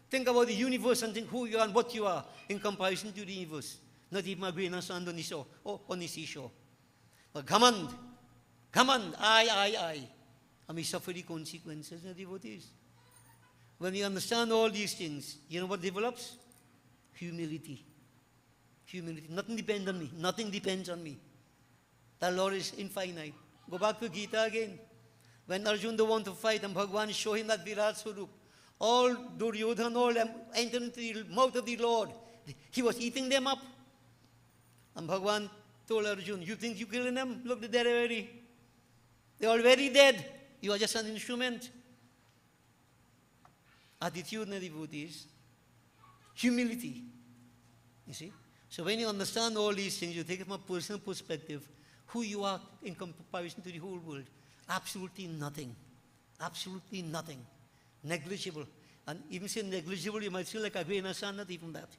Think about the universe and think who you are and what you are in comparison to the universe. Not even a grain of sand on the shore or on the seashore. But command, I. And we suffer the consequences, devotees. When you understand all these things, you know what develops? Humility. Humility. Nothing depends on me. Nothing depends on me. The Lord is infinite. Go back to Gita again. When Arjuna don't want to fight and Bhagavan show him that Virat Swarup, all Duryodhana, all them entered into the mouth of the Lord. He was eating them up. And Bhagavan told Arjuna, you think you're killing them? Look, they're dead already. They're already dead. You are just an instrument. Attitude, devotees. Humility. You see? So when you understand all these things, you take it from a personal perspective, who you are in comparison to the whole world. Absolutely nothing. Absolutely nothing. Negligible. And even say negligible, you might feel like a grain of sand, not even that.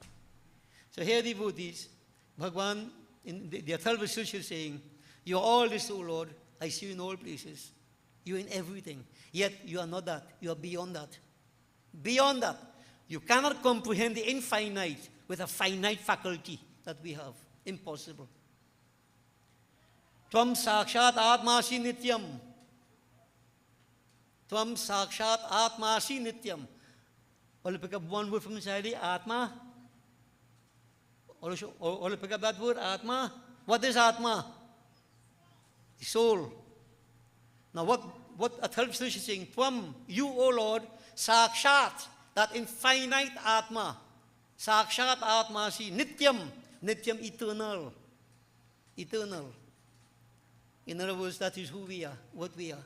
So here, devotees, Bhagavan, in the 12th verse is saying, you are all this, O Lord. I see you in all places. You are in everything. Yet you are not that. You are beyond that. Beyond that. You cannot comprehend the infinite with a finite faculty that we have. Impossible. Tvam sakshat atmasi nityam. Tvam sakshat atmasi nityam. Or pick up one word from inside the Atma. Or pick up that word, Atma. What is Atma? The soul. Now what a 12th verse is saying, Tvam, you, O Lord, sakshat, that infinite Atma. Sakshat Atmasi, nityam. Nityam, eternal. Eternal. In other words, that is who we are, what we are.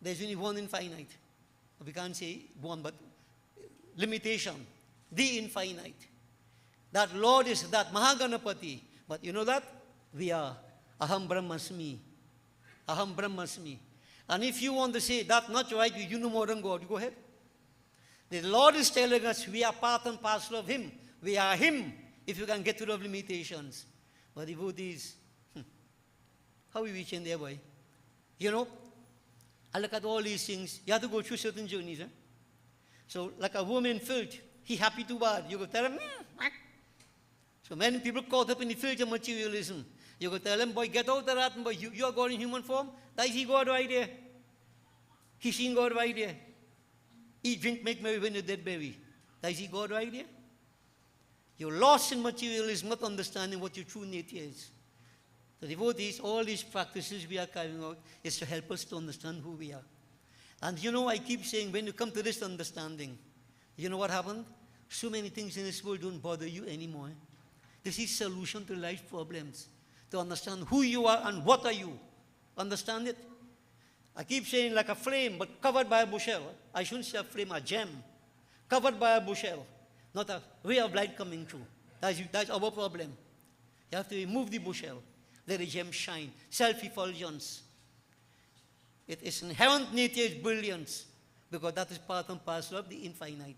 There's only one infinite. We can't say one, but limitation. The infinite. That Lord is that Mahaganapati. But you know that? We are. Aham Brahmasmi. Aham Brahmasmi. And if you want to say that's not right, you know more than God, you go ahead. The Lord is telling us we are part and parcel of Him. We are Him, if you can get rid of limitations. But devotees, how are we reaching there, boy? I look at all these things. You have to go through certain journeys. So, like a woman filth, he happy too bad. You go tell him, So many people caught up in the filth of materialism. You go tell him, boy, get out of that, boy, you are God in human form. That is he God right there. He's seen God right there. Eat, drink, make merry when you're dead berry. That is he God right there. You're lost in materialism, not understanding what your true nature is. The devotees, all these practices we are carrying out is to help us to understand who we are. And I keep saying, when you come to this understanding, you know what happened? So many things in this world don't bother you anymore. This is solution to life problems. To understand who you are and what are you. Understand it? I keep saying like a flame, but covered by a bushel. I shouldn't say a flame, a gem. Covered by a bushel. Not a ray of light coming through. That's our problem. You have to remove the bushel. Let the gem shine. Self-effulgence. Its inherent nature is brilliance, because that is part and parcel of the infinite.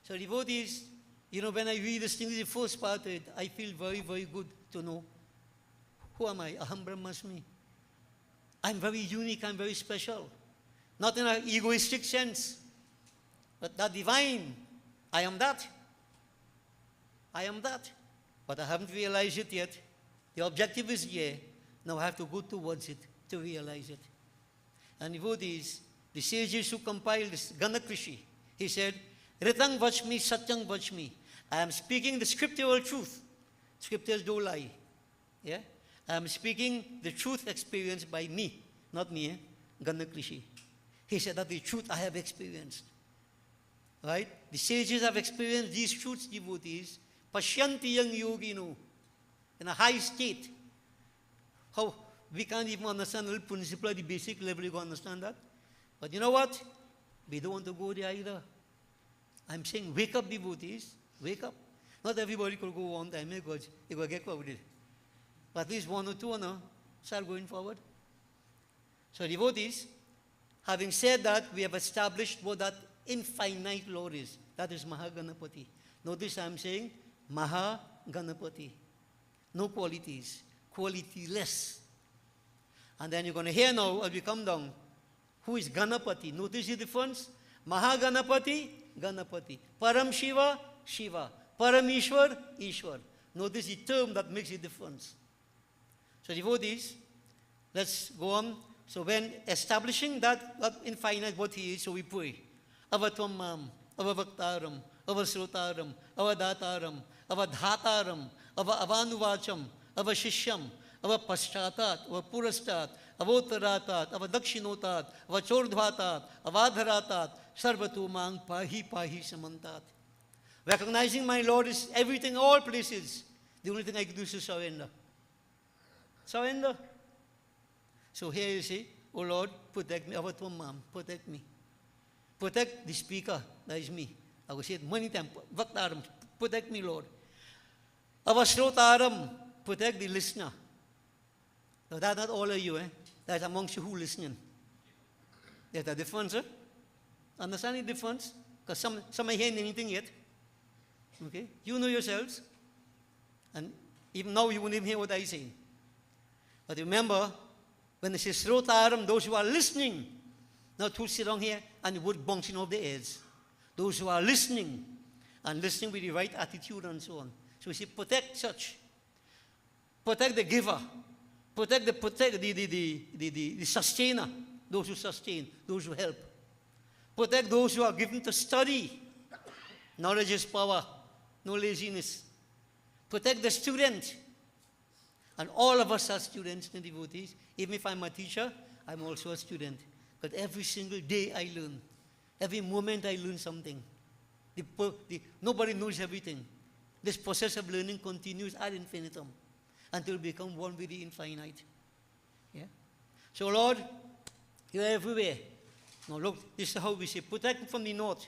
So devotees, when I read this thing, the first part of it, I feel very, very good to know. Who am I? Aham Brahmasmi. I'm very unique, I'm very special. Not in an egoistic sense, but that divine. I am that. I am that. but I haven't realized it yet. The objective is here. Now I have to go towards it to realize it. And devotees, the sages who compiled this Ganakrishi, he said, Ritang Vachmi, Satyang Vachmi. I am speaking the scriptural truth. Scriptures don't lie. Yeah? I am speaking the truth experienced by me, not me, Ganakrishi. He said that the truth I have experienced. Right? The sages have experienced these truths, devotees. Pashyanti yang yogino. In a high state. How we can't even understand the principle at the basic level, you can understand that. But you know what? We don't want to go there either. I'm saying wake up, devotees. Wake up. Not everybody could go one time because it will get crowded. But at least one or two now start going forward. So devotees, having said that, we have established what that infinite Lord is. That is Mahaganapati. Notice I'm saying Mahaganapati. No qualities. Qualityless. And then you're going to hear now as we come down, who is Ganapati? Notice the difference? Mahaganapati, Ganapati. Param Shiva, Shiva. Parameshwar, Ishwar. Notice the term that makes the difference. So devotees, let's go on. So when establishing that infinite what he is, so we pray. Avatvam mam, avavaktaram, avasrotaram, avadataram, avadhataram, avanuvacham, avashishyam, avapaschatat, avapurastat, avotaratat, avadakshinotat, avachordhvatat, avadharatat, sarvatumang pahi pahi samantat. Recognizing my Lord is everything, all places. The only thing I can do is to surrender. Surrender. So here you see, oh Lord, protect me. Avatvam mam, protect me. Protect the speaker, that is me. I will say it many times. Vaktaram, protect me, Lord. Avasrotaram, protect the listener. Now that's not all of you, that's amongst you who listening. There's a difference, Understand the difference? Because some are hearing anything yet. Okay? You know yourselves. And even now you won't even hear what I say. But remember, when it says Srotaram, those who are listening, not who sit down here and the word bouncing off the ears. Those who are listening and listening with the right attitude and so on. So we say protect such. Protect the giver. Protect the sustainer. Those who sustain, those who help. Protect those who are given to study. Knowledge is power. No laziness. Protect the student. And all of us are students and devotees. Even if I'm a teacher, I'm also a student. But every single day I learn. Every moment I learn something. Nobody knows everything. This process of learning continues ad infinitum until we become one with the infinite. Yeah? So Lord, you're everywhere. Now look, this is how we say, protect me from the north,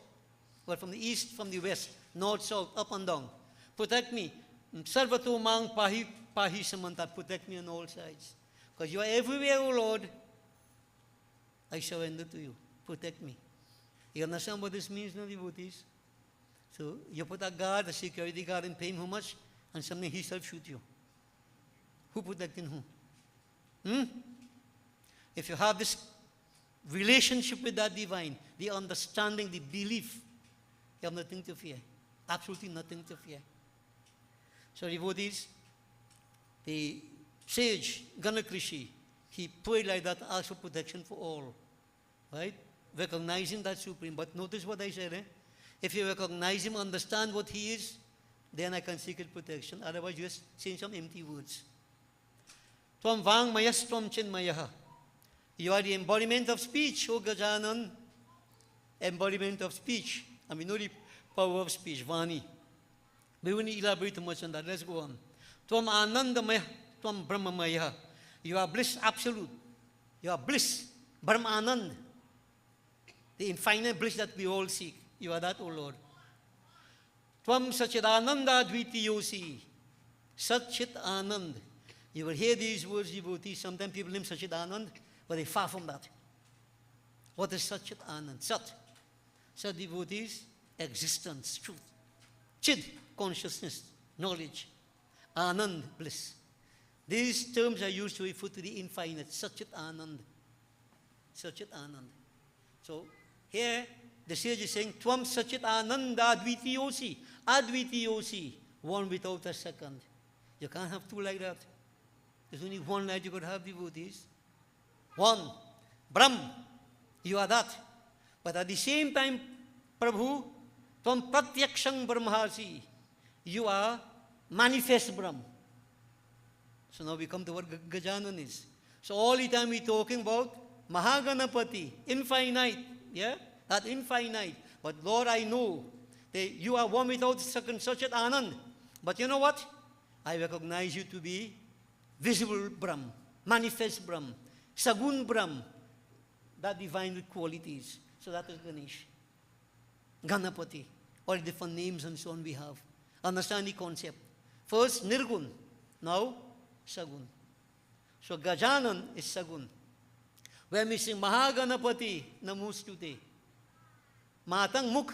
but from the east, from the west, north, south, up and down. Protect me. Sarvato mang pahi samanta. Protect me on all sides. Because you are everywhere, O Lord. I surrender to you. Protect me. You understand what this means, no devotees? So you put a guard, a security guard, and pay him how much, and something he shall shoot you. Who protecting who? If you have this relationship with that divine, the understanding, the belief, you have nothing to fear. Absolutely nothing to fear. So devotees, the sage, Ganakrishi, he prayed like that, asked for protection for all. Right? Recognizing that supreme. But notice what I said, If you recognize him, understand what he is, then I can seek his protection. Otherwise, you're just saying some empty words. Tvam vang mayas tvam chinmayaha. You are the embodiment of speech, O Gajanan. Embodiment of speech. And we know the power of speech, Vani. We won't elaborate too much on that. Let's go on. Tvam anandamaya, tvam brahmamaya. You are bliss absolute. You are bliss, Brahma Anand. The infinite bliss that we all seek. You are that, O Lord. Tvam Sachidananda Dvitiyosi. Satchit Anand. You will hear these words, devotees. Sometimes people name Satchit Anand, but they're far from that. What is Satchit Anand? Sat. Sat, devotees, existence, truth. Chid, consciousness, knowledge. Anand, bliss. These terms are used to refer to the infinite. Satchit Anand. Satchit Anand. So, here, the sage is saying, Tvam Satchit Ananda Advitiyosi. Advitiyosi. One without a second. You can't have two like that. There's only one light you could have, devotees. One. Brahm. You are that. But at the same time, Prabhu, from Pratyakshang Brahmasi, you are manifest Brahm. So now we come to what Gajanan is. So all the time we're talking about Mahaganapati, infinite, yeah? That infinite. But Lord, I know that you are one without second, such an Anand. But you know what? I recognize you to be visible Brahm, manifest Brahm, Sagun Brahm, that divine qualities. So that is Ganesh. Ganapati, all different names and so on we have. Understand the concept. First, Nirgun. Now, Sagun. So Gajanan is Sagun. When we sing Mahaganapati Namostute, Matang Mukh.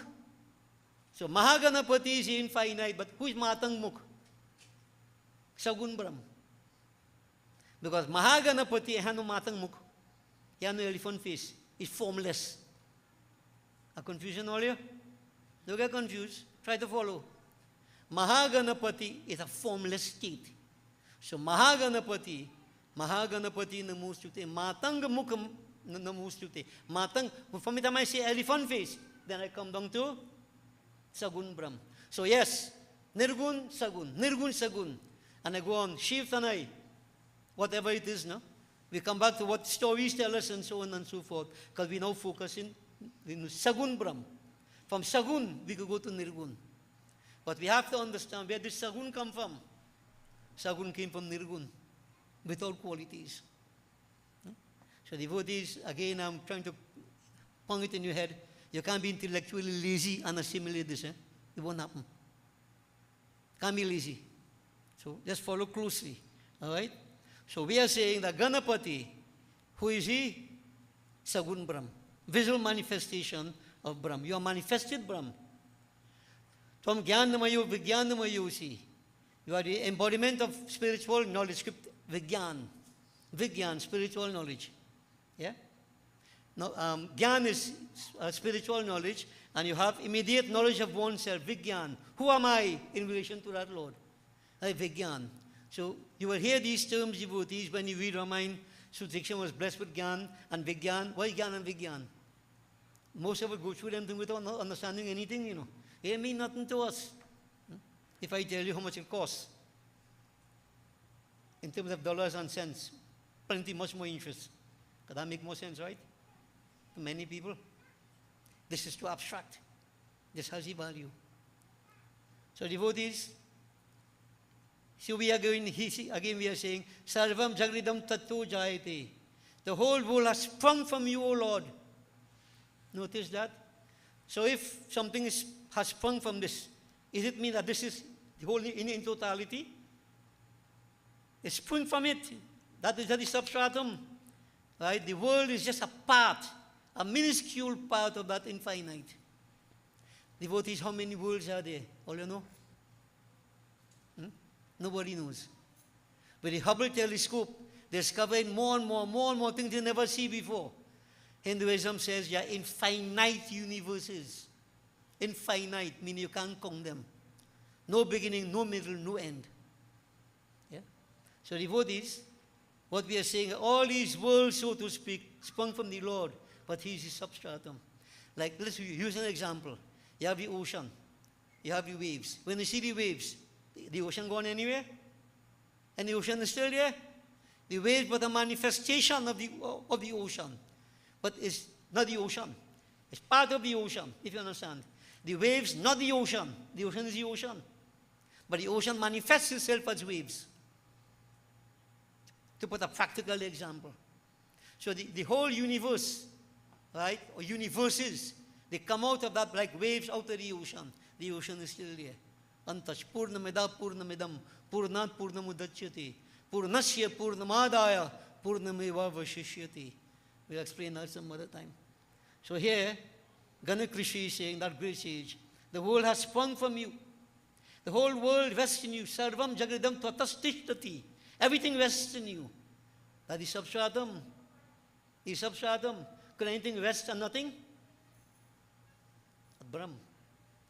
So Mahaganapati is infinite, but who is Matang Mukh? Sagun Brahm. Because Mahaganapati has no Matang Mukh. He has no elephant face. It's formless. A confusion all you? Don't get confused. Try to follow. Mahaganapati is a formless state. So Mahaganapati Namostute, Matang Mukham Namostute. Matang, from the time I say elephant face, then I come down to Sagun Brahm. So yes, Nirgun Sagun. And I go on, Shiv Tanai, whatever it is now. We come back to what stories tell us and so on and so forth. Because we now focus in Sagun Brahm. From Sagun, we could go to Nirgun. But we have to understand where did Sagun come from? Sagun came from Nirgun, without qualities. So devotees, again, I'm trying to pong it in your head. You can't be intellectually lazy and assimilate this. It won't happen. Can't be lazy. So just follow closely. All right? So we are saying that Ganapati, who is he? Sagun Brahm. Visual manifestation of Brahm. You are manifested Brahm. From Jnanamayo, Vijnanamayo, see. You are the embodiment of spiritual knowledge. Vigyan, spiritual knowledge. Yeah? Now, Gyan is spiritual knowledge, and you have immediate knowledge of oneself, Vigyan. Who am I in relation to that Lord? Vigyan. So you will hear these terms, devotees, when you read Ramayana. Sutikshan was blessed with Gyan and Vigyan. Why Gyan and Vigyan? Most of us go through them without not understanding anything, you know. They mean nothing to us. If I tell you how much it costs, in terms of dollars and cents, plenty much more interest. Could that make more sense, right? To many people. This is too abstract. This has a value. So devotees, so we are going, again we are saying, Sarvam Jagridam Tatto Jayate. The whole world has sprung from you, O Lord. Notice that? So if something has sprung from this, does it mean that this is the whole in totality? It sprung from it. That is substratum. Right? The world is just a part, a minuscule part of that infinite. Devotees, how many worlds are there? All you know? Nobody knows. With the Hubble telescope, they're discovering more and more things they never see before. Hinduism says there are infinite universes. Infinite, meaning you can't count them. No beginning, no middle, no end. Yeah? So devotees, what we are saying, all these worlds, so to speak, sprung from the Lord, but He is the substratum. Like, let's use an example. You have the ocean. You have the waves. When you see the waves, the ocean gone anywhere? And the ocean is still there? The waves but a manifestation of the ocean. But it's not the ocean. It's part of the ocean, if you understand. The waves, not the ocean. The ocean is the ocean. But the ocean manifests itself as waves. To put a practical example. So the whole universe, right, or universes, they come out of that like waves out of the ocean. The ocean is still there. Untouched. Purnamida Purnamidam. Purnat Purnamudachyati. Purnasya Purnamadaya. Purnameva Vashishyati. We'll explain that some other time. So here, Ganesh Rishi is saying, that great sage, the world has sprung from you. The whole world rests in you. Sarvam Jagridam Tvatastishtati. Everything rests in you. That is substratum. The substratum. Could anything rest on nothing? Brahm.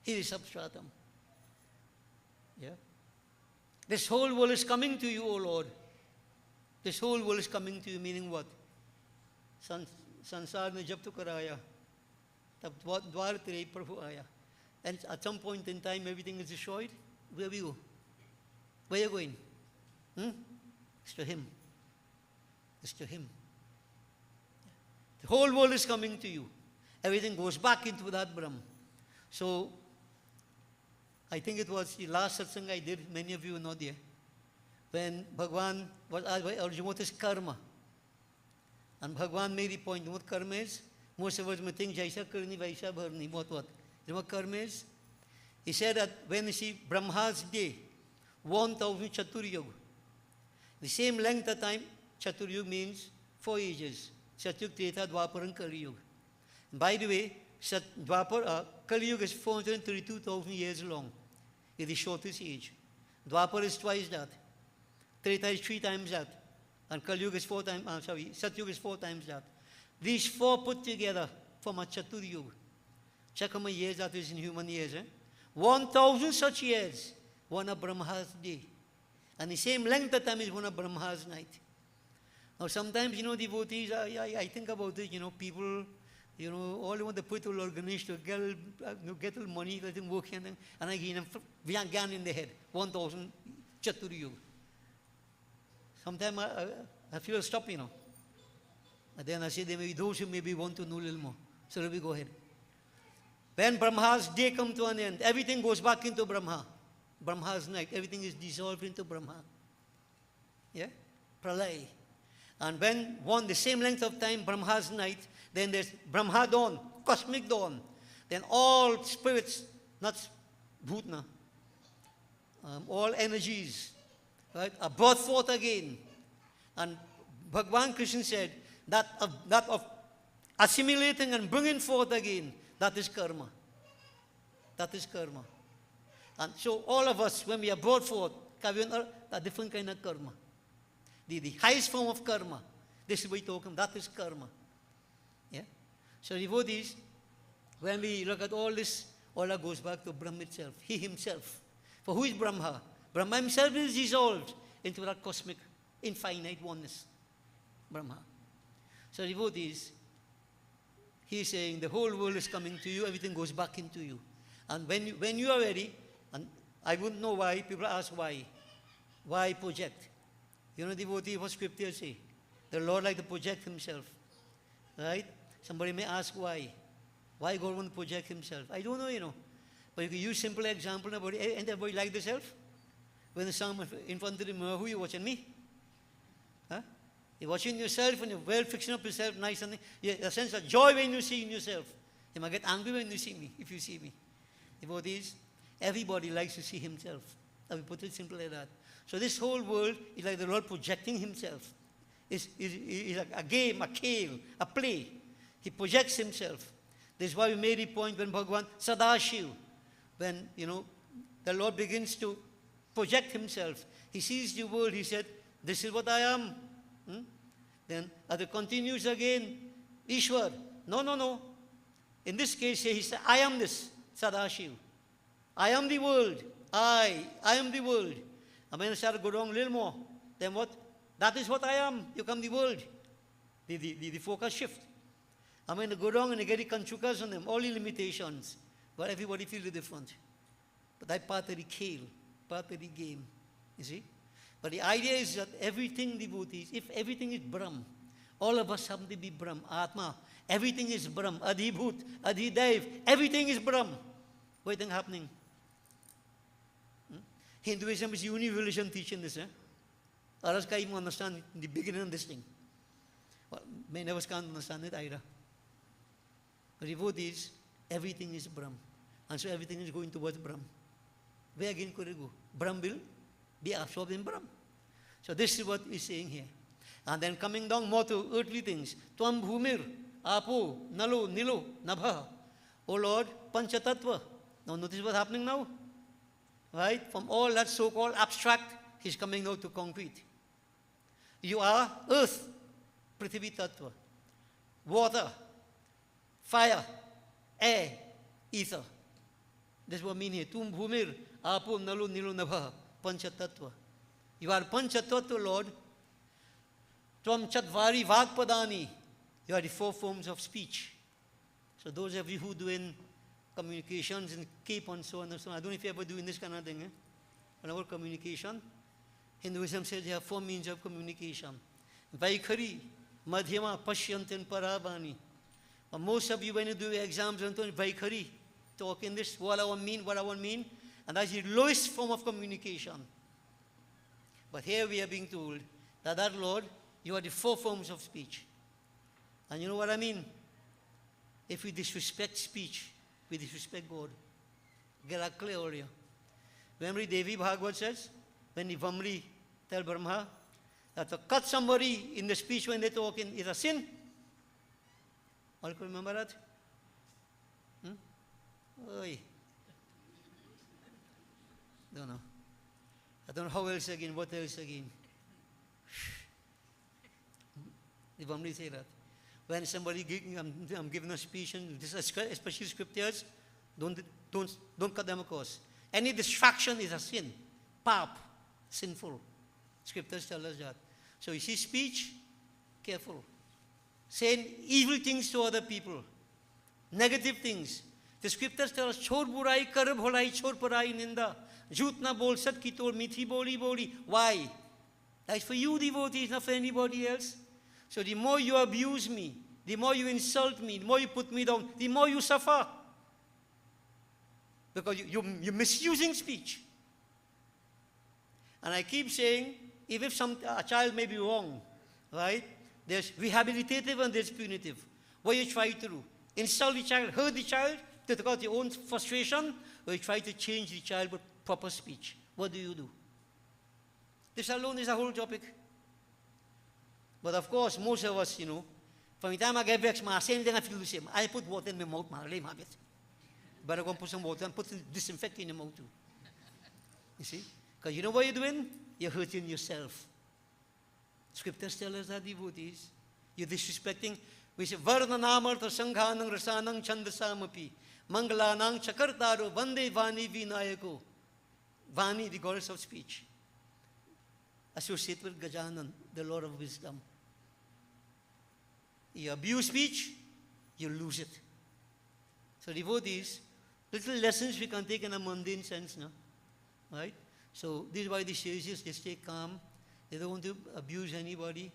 He is substratum. Yeah. This whole world is coming to you, O Lord. This whole world is coming to you, meaning what? संसार ने जब तो कराया, तब द्वार तेरे प्रभु आया. And at some point in time, everything is destroyed. Where we go? Where are you going? It's to Him. It's to Him. The whole world is coming to you. Everything goes back into that Brahm. So, I think it was the last satsang I did, many of you were not there, when Bhagwan was asked by Arjuna, what is karma? And Bhagwan made the point, what karma is? Most of us may think, Jaisa karni, Vaisa bharni, what? You know what karma is? He said that when you see Brahma's day, 1000 Chaturyug, the same length of time, Chaturyug means 4 ages. Satyug, Treta, Dwapar and Kali Yuga. By the way, Kali Yuga is 432,000 years long. It's the shortest age. Dwapar is twice that. Treta is 3 times that. And Kali Yuga is 4 times, Satyug is 4 times that. These 4 put together form a Chaturyuga. Check how many years that is in human years. 1,000 such years, one of Brahma's day. And the same length of time is one of Brahma's night. Now sometimes, devotees, I think about it, people, all they want to put to Lord Ganesh to get a little money, let him work here, and I give them Vyangan in the head, 1,000 Chaturyuga. Sometimes I feel stop, But then I say, there may be those who maybe want to know a little more. So let me go ahead. When Brahma's day comes to an end, everything goes back into Brahma. Brahma's night, everything is dissolved into Brahma. Yeah? Pralay. And when the same length of time, Brahma's night, then there's Brahma dawn, cosmic dawn. Then all spirits, not Bhutna, all energies, right, are brought forth again. And Bhagwan Krishna said that of assimilating and bringing forth again, that is karma. That is karma. And so all of us, when we are brought forth, a different kind of karma. The highest form of karma. This is what we talk about. That is karma. Yeah? So devotees, when we look at all this, all that goes back to Brahma itself. He himself. For who is Brahma? Brahma himself is dissolved into that cosmic, infinite oneness. Brahma. So devotees, he is saying the whole world is coming to you, everything goes back into you. And when you are ready, and I wouldn't know why, people ask why. Why project? Devotee, what scripture say? The Lord like to project himself. Right? Somebody may ask why. Why God want to project himself? I don't know, But you can use simple example. Ain't everybody like the self? When the sun in front of the mirror, who are you watching? Me? Huh? You're watching yourself and you're well fixing up yourself, nice and a sense of joy when you see in yourself. You might get angry when you see me, if you see me. Devotees, everybody likes to see himself. I will put it simply like that. So this whole world is like the Lord projecting himself. It's like a game, a tale, a play. He projects himself. This is why we made a point when Bhagavan Sadashiv, when, the Lord begins to project himself. He sees the world, he said, this is what I am. Then as it continues again, Ishwar, no. In this case, he said, I am this, Sadashiv. I am the world. I am the world. And when I start to go wrong a little more, then what? That is what I am. You come the world. The focus shift. I mean, they go wrong and they get the kanchukas on them, all the limitations. But everybody feels different. But that's part of the kale, part of the game. You see? But the idea is that everything, devotees, if everything is Brahm, all of us have to be Brahm, Atma. Everything is Brahm, Adhibhut, Adhidev, everything is Brahm. What do you think happening? Hinduism is unique religion teaching this. Or else can't even understand the beginning of this thing. Well, many of us can't understand it either. But devotees, everything is Brahm. And so everything is going towards Brahm. Where again could it go? Brahm will be absorbed in Brahm. So this is what we're saying here. And then coming down more to earthly things. Tvam bhumir, apo, nalo, nilo, nabha. O Lord, panchatattva. Now notice what's happening now. Right? From all that so-called abstract, he's coming now to concrete. You are earth, prithvi tattva, water, fire, air, ether. That's what I mean here. Tum bhumir, apo, nalo, nilo, nabha. Panchatattva. You are Panchatattva, Lord. Tvam Chatvari Vagpadani. You are the four forms of speech. So those of you who do in communications and keep on so on and so on, I don't know if you ever doing this kind of thing, on our communication. Hinduism says there are four means of communication. Vaikhari, Madhyama, Pashyant and Parabani. But most of you, when you do your exams, Vaikhari, talk in this, what I want mean, and that's the lowest form of communication. But here we are being told that Lord, you are the four forms of speech. And you know what I mean? If we disrespect speech, we disrespect God. Get that clear earlier. Remember Devi Bhagavad says, when the Vamri tell Brahma that to cut somebody in the speech when they're talking is a sin. All can remember that? Oy. Don't know. I don't know how else again, what else again. The Vamri say that. When somebody I'm giving a speech, and this is especially scriptures, don't cut them across. Any distraction is a sin. Pap, sinful. Scriptures tell us that. So you see speech, careful. Saying evil things to other people, negative things. The scriptures tell us, chor burai kar bholai chor parai ninda. Jhoot na bol sat ki tor mithi boli boli. Why? That's for you devotees, not for anybody else. So the more you abuse me, the more you insult me, the more you put me down, the more you suffer. Because you're misusing speech. And I keep saying, even if a child may be wrong, right? There's rehabilitative and there's punitive. What you try to do? Insult the child, hurt the child, to take out your own frustration, or you try to change the child with proper speech. What do you do? This alone is a whole topic. But of course, most of us, from the time I get vexed, same thing I feel the same. I put water in my mouth, I lay my bit. But I'm going to put some water and put some disinfectant in your mouth too. You see? Because you know what you're doing? You're hurting yourself. Scriptures tell us that, devotees. You're disrespecting. We say, Varnanamartha Sanghanang Rasanang Chandasamapi Mangalanang Chakartaro Vande Vani Vinayako. Vani, the goddess of speech. Associate with Gajanan, the Lord of wisdom. You abuse speech, you lose it. So devotees, little lessons we can take in a mundane sense now. Right? So this is why the sages, they stay calm. They don't want to abuse anybody.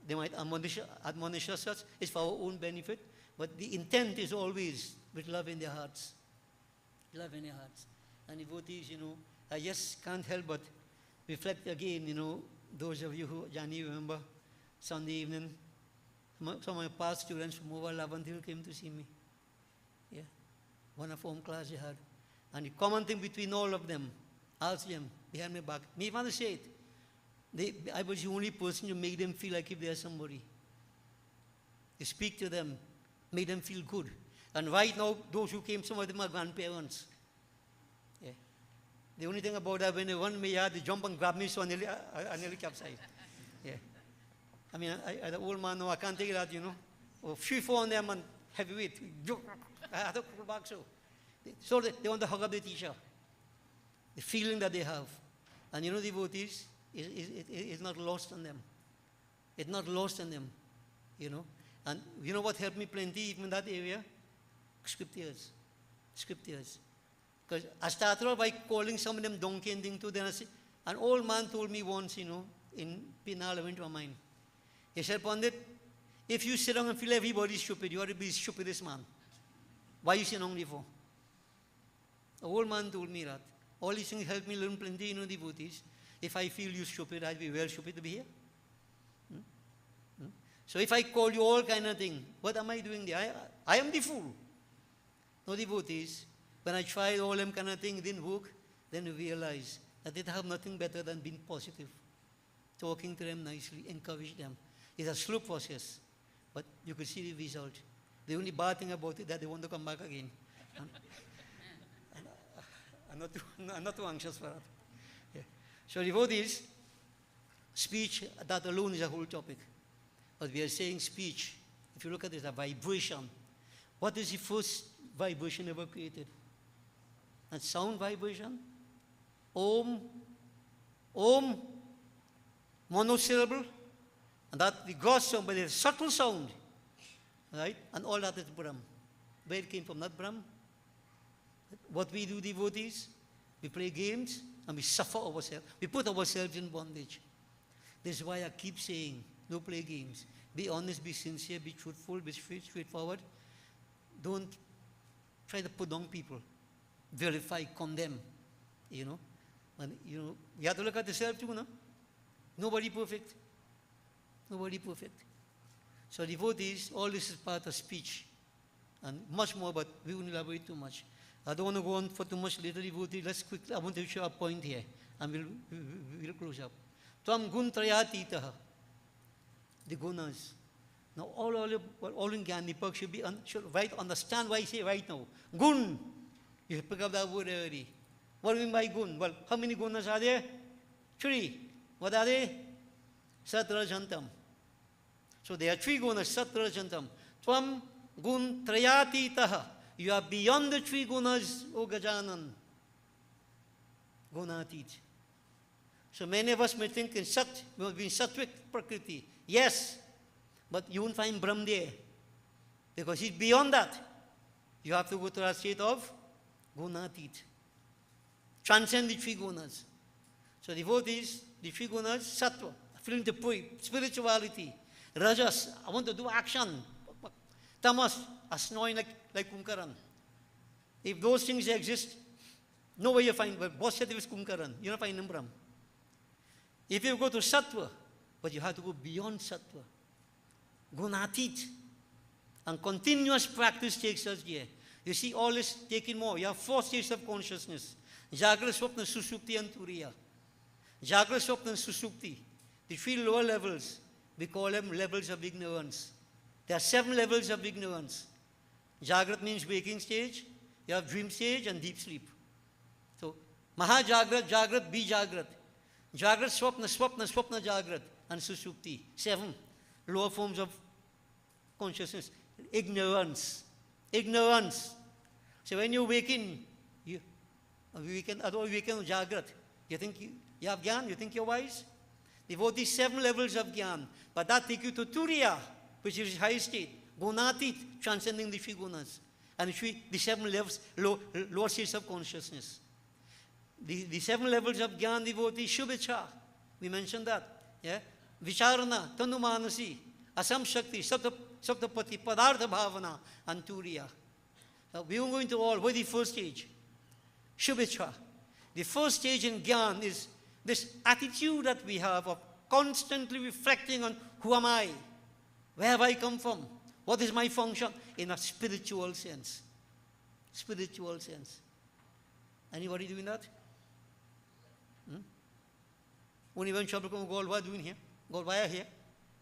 They might admonish us. It's for our own benefit. But the intent is always with love in their hearts. Love in their hearts. And devotees, I just can't help but reflect again, those of you who, Johnny, remember Sunday evening, some of my past students from over 11 came to see me. Yeah. One of home class they had. And the common thing between all of them, asked them behind my back, me want to say it. I was the only person who made them feel like if they're somebody. You speak to them, made them feel good. And right now, those who came, some of them are grandparents. Yeah. The only thing about that, when they run me yard, they jump and grab me, so I nearly capsized. Yeah. I mean, I the old man, no, I can't take that, Or 3-4 on them and heavyweight. I had to pull back so. So they want to hug up the teacher. The feeling that they have. And devotees, it's not lost on them. It's not lost on them, And you know what helped me plenty even in that area? Scriptures. Scriptures. Because I started off by calling some of them donkey and thing too. Then an old man told me once, in Pinal, I went to a mine. He said, Pandit, if you sit down and feel everybody is stupid, you ought to be the stupidest man. Why you sit down for? The old man told me that. All these things helped me learn plenty, devotees. If I feel you stupid, I'd be well stupid to be here. So if I call you all kind of thing, what am I doing there? I am the fool. No, devotees. When I tried all them kind of thing, it didn't work, then you realize that they have nothing better than being positive. Talking to them nicely, encourage them. It's a slow process, but you can see the result. The only bad thing about it is that they want to come back again. I'm not too anxious for that. Yeah. So devotees, speech, that alone is a whole topic. But we are saying speech, if you look at it, a vibration. What is the first vibration ever created? A sound vibration? Om Om, monosyllable, and that the gross sound, but it's a subtle sound, right? And all that is Brahm. Where it came from, not Brahm. What we do, devotees, we play games and we suffer ourselves. We put ourselves in bondage. This is why I keep saying, no play games. Be honest, be sincere, be truthful, be straightforward. Don't try to put down people. Verify, condemn, you know. And, you know, you have to look at yourself too, no? Nobody perfect. Nobody perfect. So devotees, all this is part of speech. And much more, but we won't elaborate too much. I don't want to go on for too much later, devotees. Let's quickly, I want to show a point here. And we'll close up. Tvam guntrayatitaha. The gunas. Now, all in Gandhi should understand why I say right now. Gun. You pick up that word already. What do you mean by gun? Well, how many gunas are there? 3. What are they? Satrajantam. So there are 3 gunas, Satrajantam. Tvam gun trayatitaha. You are beyond the 3 gunas, O Gajanan. Gunatit. So many of us may think in we will be in Sattvic Prakriti. Yes, but you won't find Brahm there. Because he's beyond that. You have to go to that state of Gunatit. Transcend the 3 gunas. So devotees, the 3 gunas, Sattva, feeling the puri, spirituality. Rajas, I want to do action. Tamas, a snoring like Kunkaran. If those things exist, nowhere you find, but boss said it was Kunkaran. You don't find him Brahm. If you go to Sattva, but you have to go beyond Sattva. Gunatit. And continuous practice takes us there. You see, all is taking more. You have 4 states of consciousness. Jagra, Swapna, Susupti, and Turiya. Jagra, Swapna, and Susupti. The 3 lower levels, we call them levels of ignorance. There are 7 levels of ignorance. Jagrat means waking stage. You have dream stage and deep sleep. So, Mahajagrat, Jagrat, Bijagrat. Jagrat, Swapna, Swapna, Swapna, Jagrat, and Susupti. 7 lower forms of consciousness. Ignorance. Ignorance. So when you waken, you waken Jagrat. You think you have Gyan? You think you're wise? Devote these 7 levels of Gyan. But that takes you to Turiya, which is high state. Gunatit, transcending the 3 gunas. And the 7 levels, lower states of consciousness. The 7 levels of Gyan devotee, Shubhacha. We mentioned that. Yeah? Vicharana, Tanumanasi, Asam Shakti, Saptapati, Padartha Bhavana, and Turiya. We won't go into all. What is the first stage? Shubhacha. The first stage in Gyan is this attitude that we have of constantly reflecting on who am I? Where have I come from? What is my function? In a spiritual sense. Spiritual sense. Anybody doing that? Only when trouble comes, God, what are you doing here? God, why are you here?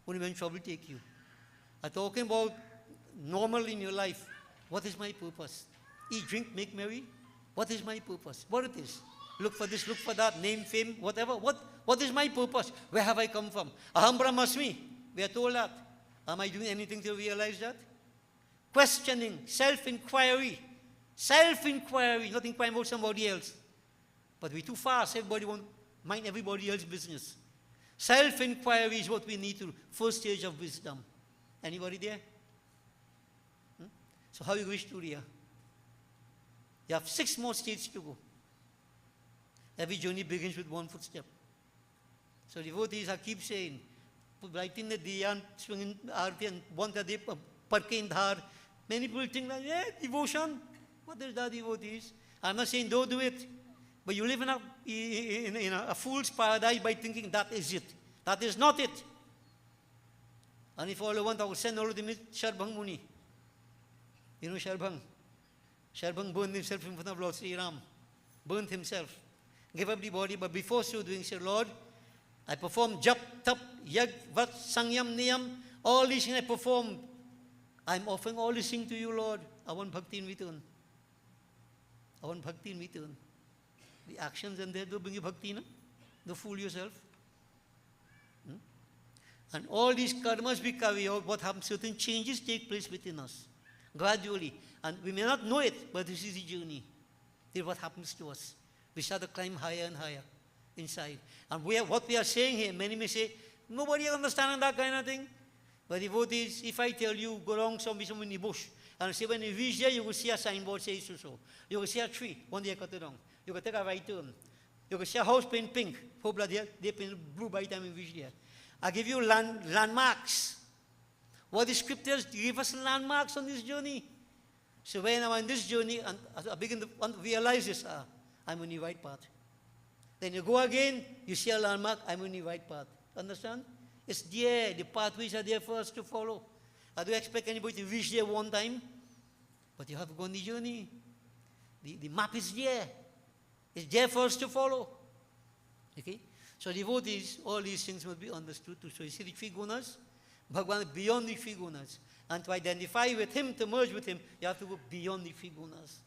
Only when trouble take you. I'm talking about normal in your life. What is my purpose? Eat, drink, make merry. What is my purpose? What it is? Look for this, look for that, name, fame, whatever. What is my purpose? Where have I come from? Aham Brahmasmi. We are told that. Am I doing anything to realize that? Questioning, self-inquiry. Self-inquiry, not inquiring about somebody else. But we're too fast. Everybody wants mind everybody else's business. Self-inquiry is what we need to do. First stage of wisdom. Anybody there? So how you reach Turiya? You have 6 more stages to go. Every journey begins with 1 footstep. So devotees, I keep saying, writing the diyan, swinging aarti and one day parke in dhar. Many people think like, yeah, devotion. What is that, devotees? I'm not saying don't do it. But you live in a fool's paradise by thinking that is it. That is not it. And if all I want, I will send all of them to Sharbhang Muni. You know Sharbhang? Sharbhang burned himself in front of Lord Sri Ram. Burned himself. Gave up the body, but before so doing, said, Lord, I performed jap, tap, yag, vat, sangyam, niyam, all these things I performed. I'm offering all these things to you, Lord. I want bhakti in return. I want bhakti in return. The actions and there don't bring you bhakti, no? Don't fool yourself. And all these karmas we carry out, what happens? Certain changes take place within us. Gradually. And we may not know it, but this is the journey. This is what happens to us. We start to climb higher and higher inside. And what we are saying here, many may say, nobody understands that kind of thing. But devotees, if I tell you, go along somewhere in the bush, and say when you reach there, you will see a signboard says so. You will see a tree, one day cut it down. You will take a right turn. You will see a house paint pink, hope that they paint blue by the time you reach there. I give you landmarks. What the scriptures give us landmarks on this journey. So when I'm on this journey, and I begin to realize this, I'm on the right path. Then you go again, you see a landmark, I'm on the right path. Understand? It's there, the pathways are there for us to follow. I don't expect anybody to reach there one time, but you have to go on the journey. The map is there. It's there for us to follow. Okay? So devotees, all these things must be understood too. So you see the three gunas, Bhagavan is beyond the three gunas. And to identify with him, to merge with him, you have to go beyond the three gunas.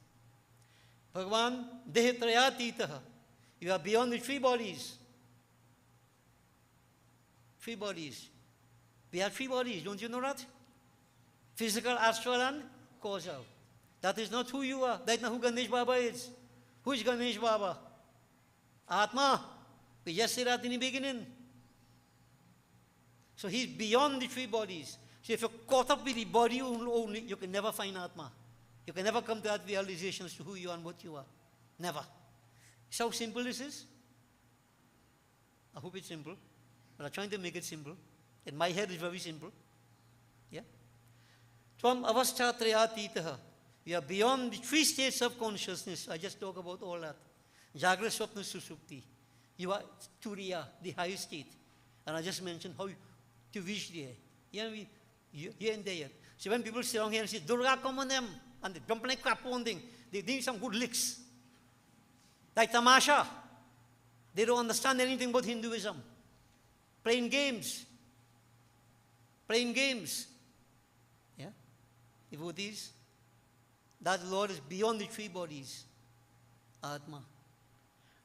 Bhagavan, dehitrayatitaha. You are beyond the three bodies. Three bodies. We have three bodies, don't you know that? Physical, astral, and causal. That is not who you are. That is not who Ganesh Baba is. Who is Ganesh Baba? Atma. We just said that in the beginning. So he's beyond the three bodies. So if you're caught up with the body only, you can never find Atma. You can never come to that realization as to who you are and what you are. Never. See how simple this is? I hope it's simple. But I'm trying to make it simple. In my head, it's very simple. Yeah? Tvam avasthatrayatitaha. We are beyond the three states of consciousness. I just talk about all that. Jagra, Swapna, Susupti. You are Turiya, the highest state. And I just mentioned how to reach there. Here and there. So when people sit down here and say, Durga, come on them, and they jump like crap on thing, they need some good licks. Like Tamasha. They don't understand anything about Hinduism. Playing games. Playing games. Yeah? Devotees. That Lord is beyond the three bodies. Atma.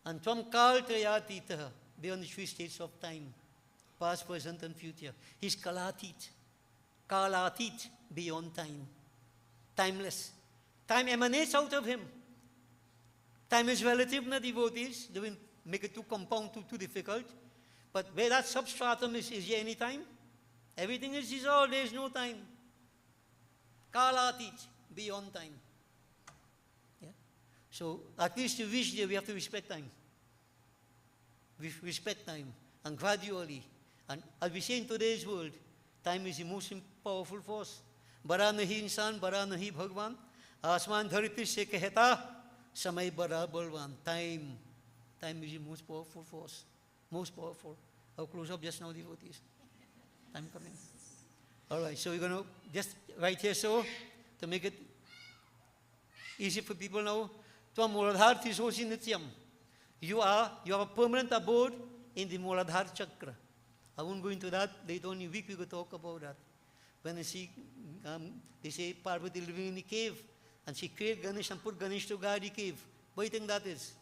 And Tvam Kal Trayatitaha, beyond the three states of time. Past, present, and future. He's Kalatit. Kalatit, beyond time. Timeless. Time emanates out of him. Time is relative, not devotees. They will make it too compound, too difficult. But where that substratum is there any time? Everything is dissolved, there is no time. Kalatit, beyond time. Yeah? So at least to reach there, we have to respect time. We respect time. And gradually, and as we say in today's world, time is the most powerful force. Bara nahi insan, bara nahi Bhagwan. Asman dhariti se kaheta, samay bara balwan. Time. Time is the most powerful force. Most powerful. I'll close up just now, devotees. Time coming. All right, so we're going to just right here, so to make it easy for people now. Tvam Muladhar Tisosi Nityam. You have a permanent abode in the Muladhar Chakra. I won't go into that. Later on in the week we will talk about that. When they say Parvati living in the cave, and she created Ganesh and put Ganesh to guard the cave. What do you think that is?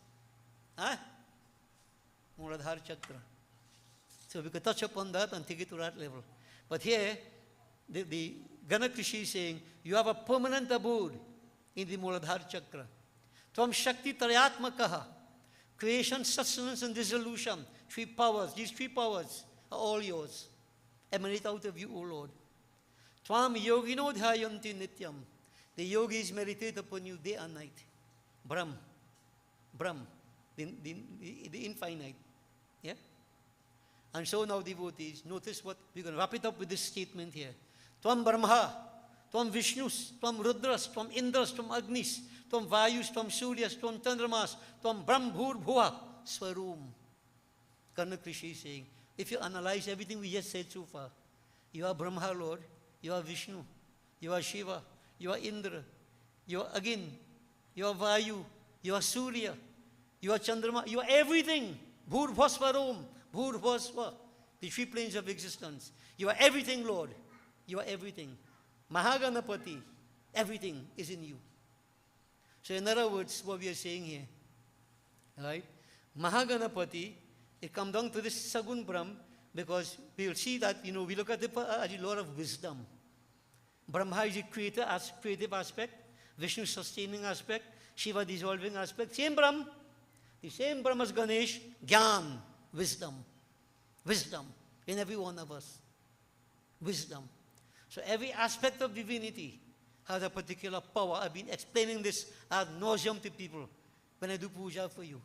Huh? Muladhar Chakra. So we could touch upon that and take it to that level. But here, the Ganesh Rishi is saying, you have a permanent abode in the Muladhar Chakra. Tvam Shakti Trayatmakaha. Creation, sustenance, and dissolution. Three powers. These three powers are all yours. Emanate out of you, O Lord. Tvam Yogino Dhyayanti Nityam. The yogis meditate upon you day and night. Brahm. Brahm. The infinite. Yeah? And so now, devotees, notice what we're going to wrap it up with this statement here. Tvam Brahma, Tvam Vishnus, Tvam Rudras, Tvam Indras, Tvam Agnis, Tvam Vayus, Tvam Suryas, Tvam Chandramas, Tvam Brahmbhur Bhuva, Swarum. Karnak Rishi is saying, if you analyze everything we just said so far, you are Brahma, Lord, you are Vishnu, you are Shiva, you are Indra, you are Agin, you are Vayu, you are Surya, you are Chandrama, you are everything. Bhur Bhasvarum, Bhur Bhasva, the three planes of existence. You are everything, Lord. You are everything. Mahaganapati, everything is in you. So in other words, what we are saying here, right? Mahaganapati, it comes down to this Sagun Brahm, because we will see that, we look at it as a Lord of wisdom. Brahma is the creative aspect, Vishnu sustaining aspect, Shiva dissolving aspect, same Brahm. The same Brahma's Ganesh, Gyan, wisdom. Wisdom in every one of us. Wisdom. So every aspect of divinity has a particular power. I've been explaining this ad nauseum to people when I do puja for you.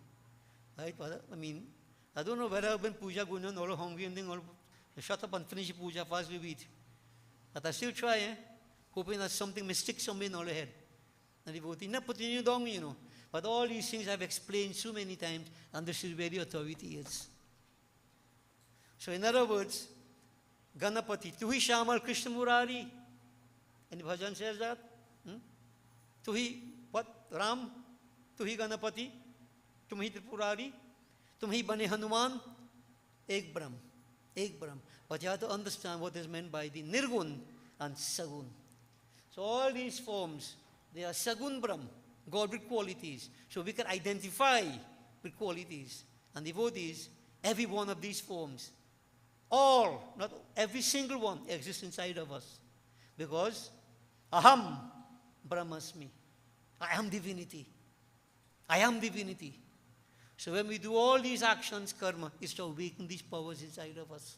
Right? I mean, I don't know whether when puja going on, all hungry and then all shut up and finish the puja fast we eat. But I still try, hoping that something may stick somewhere in our head. And the devotee, not putting you down, you know. But all these things I've explained so many times, and this is where the authority is. So in other words, Ganapati, Tuhi Shamal Krishna Murari. And the bhajan says that. Tuhi, what? Ram? Tuhi Ganapati? Tumhi Tripurari? Tumhi Bane Hanuman? Ek Brahm. Ek Brahm. But you have to understand what is meant by the Nirgun and Sagun. So all these forms, they are Sagun Brahm, God with qualities. So we can identify with qualities. And devotees, every one of these forms, all, not every single one exists inside of us. Because Aham Brahmasmi. I am divinity. I am divinity. So when we do all these actions, karma, is to awaken these powers inside of us.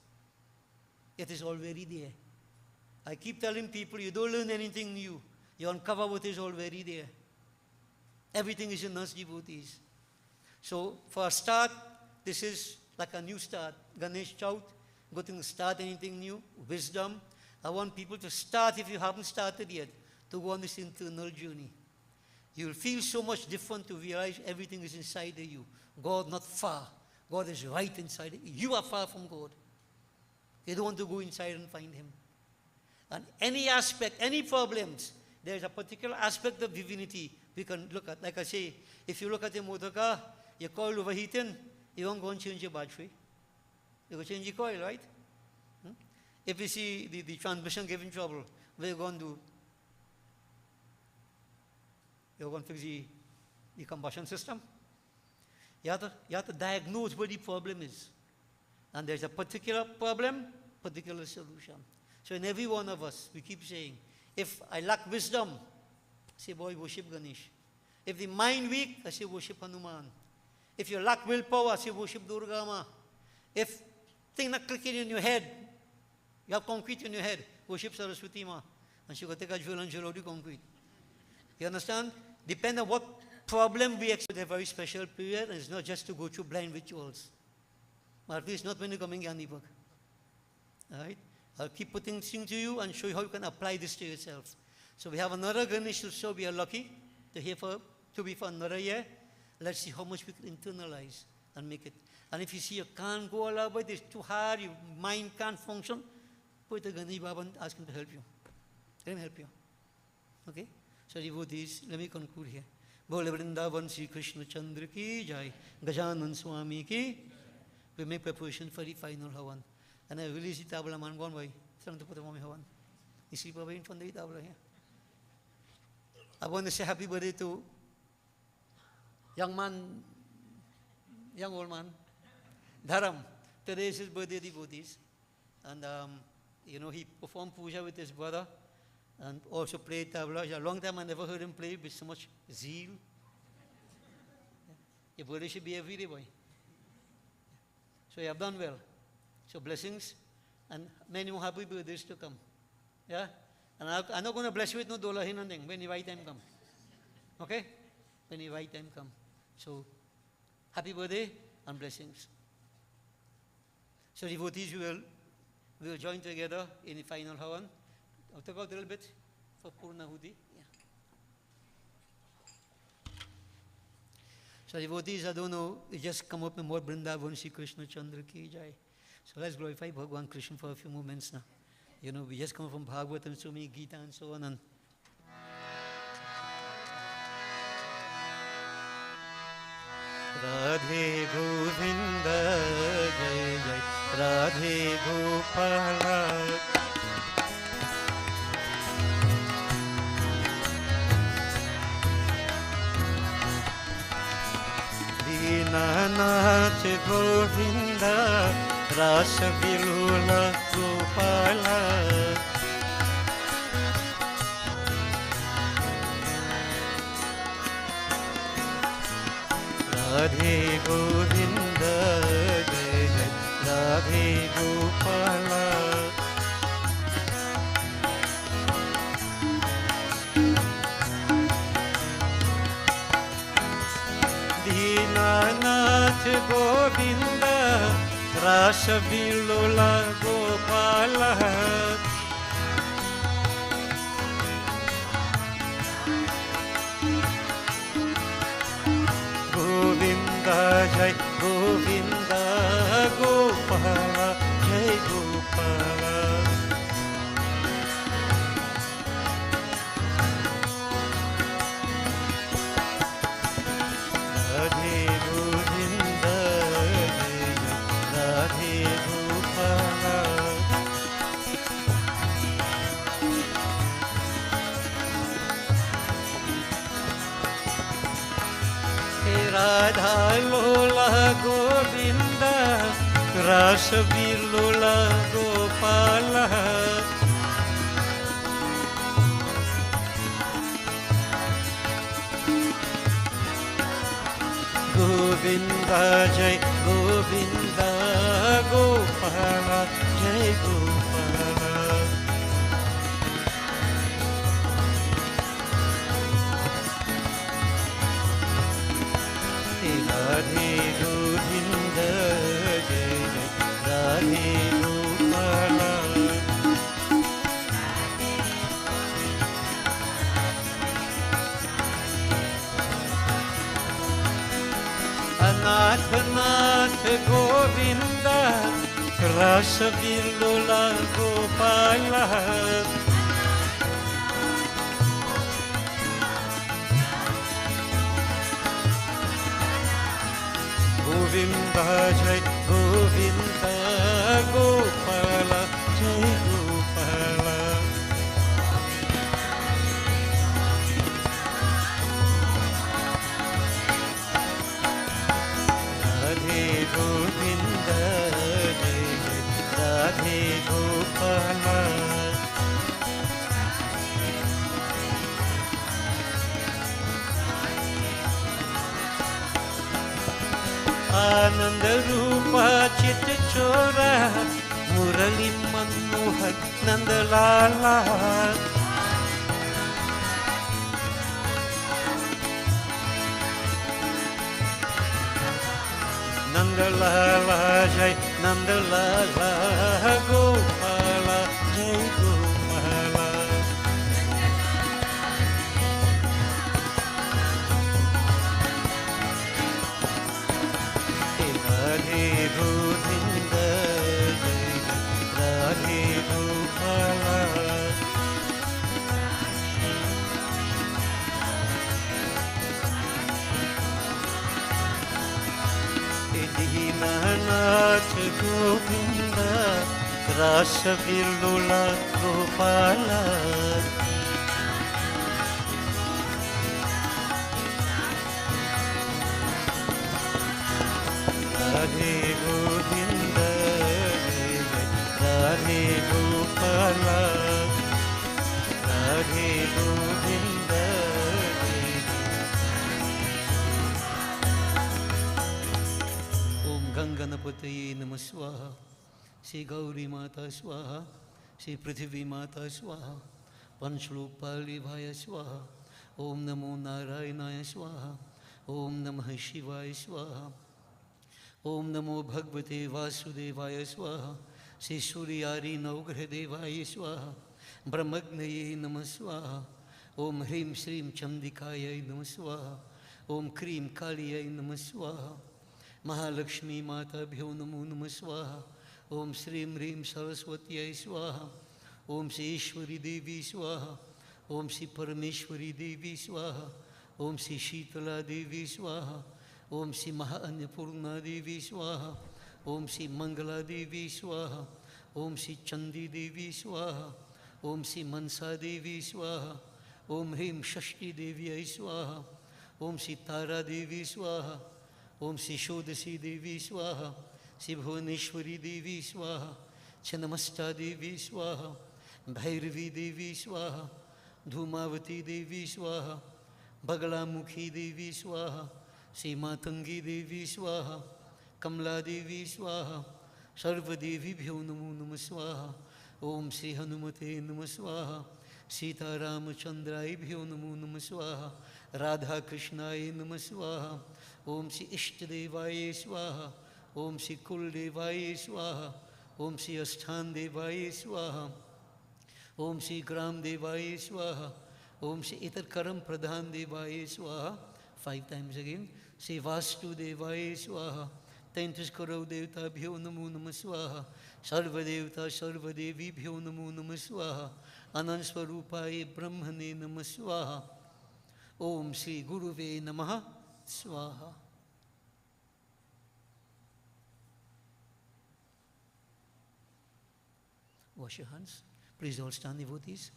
It is already there. I keep telling people, you don't learn anything new. You uncover what is already there. Everything is in us, devotees. So for a start, this is like a new start. Ganesh Chaut, going to start anything new, wisdom. I want people to start, if you haven't started yet, to go on this internal journey. You'll feel so much different to realize everything is inside of you. God not far. God is right inside of you. You are far from God. You don't want to go inside and find Him. And any aspect, any problems, there's a particular aspect of divinity we can look at. Like I say, if you look at your motor car, your coil overheating, you won't go and change your battery. You go change your coil, right? If you see the transmission giving trouble, what are you going to do? You're going to fix the combustion system. You have to diagnose where the problem is. And there's a particular problem, particular solution. So in every one of us, we keep saying, if I lack wisdom, I say, boy, worship Ganesh. If the mind weak, I say, worship Hanuman. If you lack willpower, I say, worship Durga Ma. If things not clicking in your head, you have concrete in your head, worship Saraswati Ma. And she will take a drill and drill out the concrete. You understand? Depend on what problem we expect. A very special period, and it's not just to go through blind rituals. But at least not when you come in Gandhipur. All right? I'll keep putting things to you and show you how you can apply this to yourself. So we have another Ganesh show. We are lucky to be for another year. Let's see how much we can internalize and make it. And if you see you can't go all out, it's too hard, your mind can't function, put a Ganesh Baba and ask him to help you. Let him help you. Okay? So devotees, let me conclude here. Bole Vrindavan Sri Krishna Chandra ki jai, Gajanan Swami ki. We make preparation for the final Havan. And I release the tabla man gone by. Trying to put him on my Havan. You see Baba in front of the tabla here. I want to say happy birthday to young old man, Dharam. Today is his birthday, devotees. And, he performed puja with his brother and also played tabla. A long time I never heard him play with so much zeal. Your birthday should be every day, boy. So you have done well. So blessings and many more happy birthdays to come. Yeah? And I'm not going to bless you with no dollar hin and thing when the right time comes. Okay? When the right time comes. So, happy birthday and blessings. So devotees, we will join together in the final Havan. I'll talk out a little bit for Purnahuti. Yeah. So devotees, I don't know, we just come up with more Vrindavan Sri Krishna Chandra ki jai. So let's glorify Bhagavan Krishna for a few moments now. We just come from Bhagavad and so many Gita and so on. And Radhe Govinda Jai Jai Radhe Gopala Dinanath Govinda Rasa Vilula Gopala Radhe Govind जय जय राधे गोपाल दीनानाथ गोविंद रास विलोला गोपाल गोविंद जय गोविंद गोपाल जय गोपाल राधे गोविंद जय राधे गोपाल राधा लोला गोविंद रास विलोला गोपाल गोविंद जय गोविंद गोपाल जय गोपाल राधे गोविंद जय जय राधे गोपाल अनाथ नाथ गोविंद रस विलोला गोपाल गोविंद जय गोविंद गोपाल जय गोपाल राधे गोविंद जय जय राधे गोपाल आनंद रूपा चित चोरा मुरली मनमोहक नंद लाला नंद लाला जय नंद लाला गोपाल जय गोपाल राधे गोविंद जय राधे गोपाल दीनानाथ गोविंद रास विलोला गोपाल राधे गोविंद जय जय राधे गोपाल राधे गोविंद जय ओम गंगणपतये नमः स्वाहा श्री गौरी माता स्वाहा श्री पृथ्वी माता स्वाहा पंचलोकपालिभाय स्वाहा ओम नमो नारायणाय स्वाहा ओम नमः शिवाय स्वाहा ओम नमो भगवते वासुदेवाय स्वाहा श्री सूर्यारि नवग्रह देवाय स्वाहा ब्रह्मग्नये नमः स्वाहा ओम ह्रीं श्रीं चंडिकाय नमः स्वाहा ओम क्रीं कालियै नमः स्वाहा महालक्ष्मी माताभ्यो नमो नमः स्वाहा ओम श्रीं ह्रीं सरस्वत्यै स्वाहा ओम श्री ईश्वरी देवी स्वाहा ओम श्री परमेश्वरी देवी स्वाहा ओम श्री शीतला देवी स्वाहा ओम श्री महाअन्नपूर्णा देवी स्वाहा ओम श्री मंगला देवी स्वाहा ओम श्री चंदी देवी स्वाहा ओम श्री मनसा देवी स्वाहा ओम ह्रीं षष्ठी देव्यै स्वाहा ओम श्री तारा देवी स्वाहा ओम श्री षोडशी देवी स्वाहा श्री भुवनेश्वरी देवी स्वाहा छिन्नमस्ता देवी स्वाहा भैरवी देवी स्वाहा धूमावती देवी स्वाहा बगलामुखी देवी स्वाहा श्री मातंगी देवी स्वाहा, कमला देवी स्वाहा, सर्वदेवीभ्यो नमो नमः स्वाहा। ओम श्री हनुमते नमः स्वाहा, सीतारामचंद्राभ्यो नमो नमः स्वाहा, राधा कृष्णाय नमः स्वाहा। ओम श्री इष्टदेवाय स्वाहा, ओम श्री कुलदेवाय स्वाहा, ओम श्री अष्टान देवाय स्वाहा, ओम श्री ग्राम देवाय स्वाहा, ओम श्री इतर कर्म प्रधान देवाय स्वाहा। 5 times again. श्री वास्तुदेवाय स्वाहा, 33 करोड़ देवताभ्यो नमो नमः स्वाहा, सर्वदेवता सर्वदेवीभ्यो नमो नमः स्वाहा, अनंत स्वरूपाय ब्रह्मणे नमः स्वाहा। ओम श्री गुरुवे नमः स्वाहा। Wash your hands. Please all stand, devotees.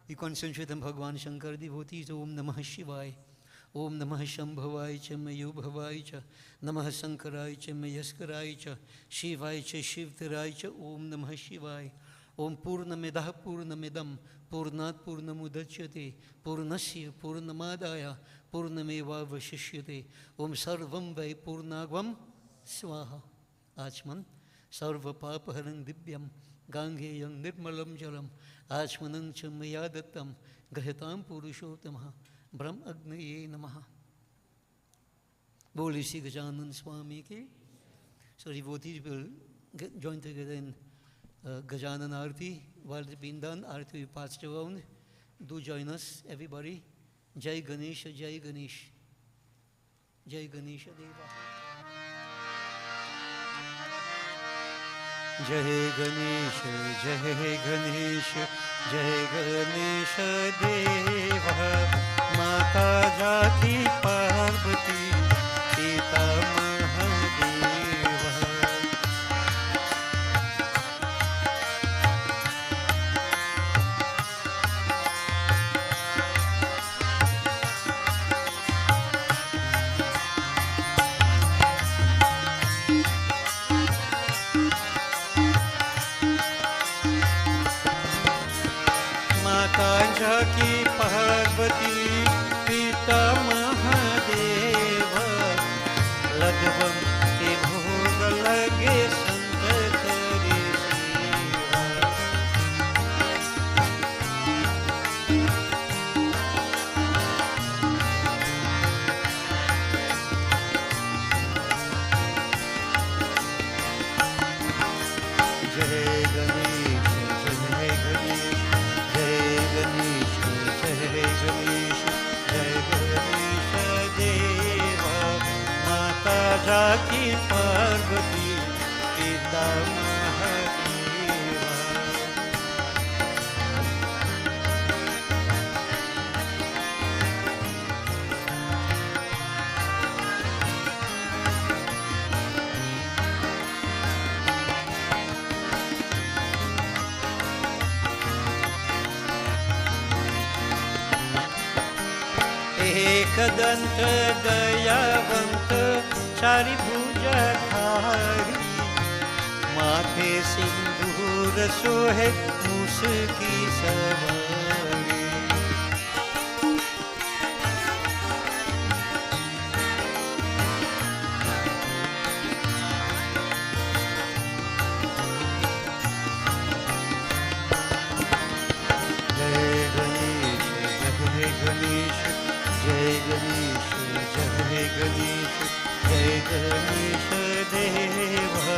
You concentrate on Bhagwan Shankar devotees. Om Namah Shivaya. Om Namah Shambhavaya cha Mayubhavaya cha, Namah Sankaraya cha Mayaskaraya cha, Shivaya cha Shivtaraya cha. Om Namah Shivaya. Om Purnamidah Purnamidam Purnat Purnamudachyate Purnasya Purnamadaya Purnameva Vashishyate. Om Sarvam Vai Purnagvam Swaha. Achman Sarva Papaharan Dibyam Gangeyam Nirmalam Jalam Achmanam cha Mayadatam Grahitam Purushotamaha Brahm Agnaye Namaha. Boli Sri Gajanan Swami ki. So devotees will join together in Gajanan Arti. While it's been done, Arti will pass around. Do join us, everybody. Jai Ganesha, Jai Ganesh. Jai Ganesha Deva. Jai Ganesha, Jai Ganesha, Jai Ganesha Deva. Mata Jati Parvati, Pita Mahadeva. Mata Jati Parvati, Pita Mahadeva. Ladvam ke bhog lage sant kare seva. Jai Ganesh, Jai Ganesh, Jai Ganesh, Jai Ganesh, Jai Ganesh Deva. Mata Jati Parvati, Pita Mahadeva. Ekdant दयावंत चारि भुजधारी, माथे सिंदूर सोहे मुसकी सवारी। जय गणेश, जय गणेश, जय गणेश, जय गणेश, जय गणेश देवा।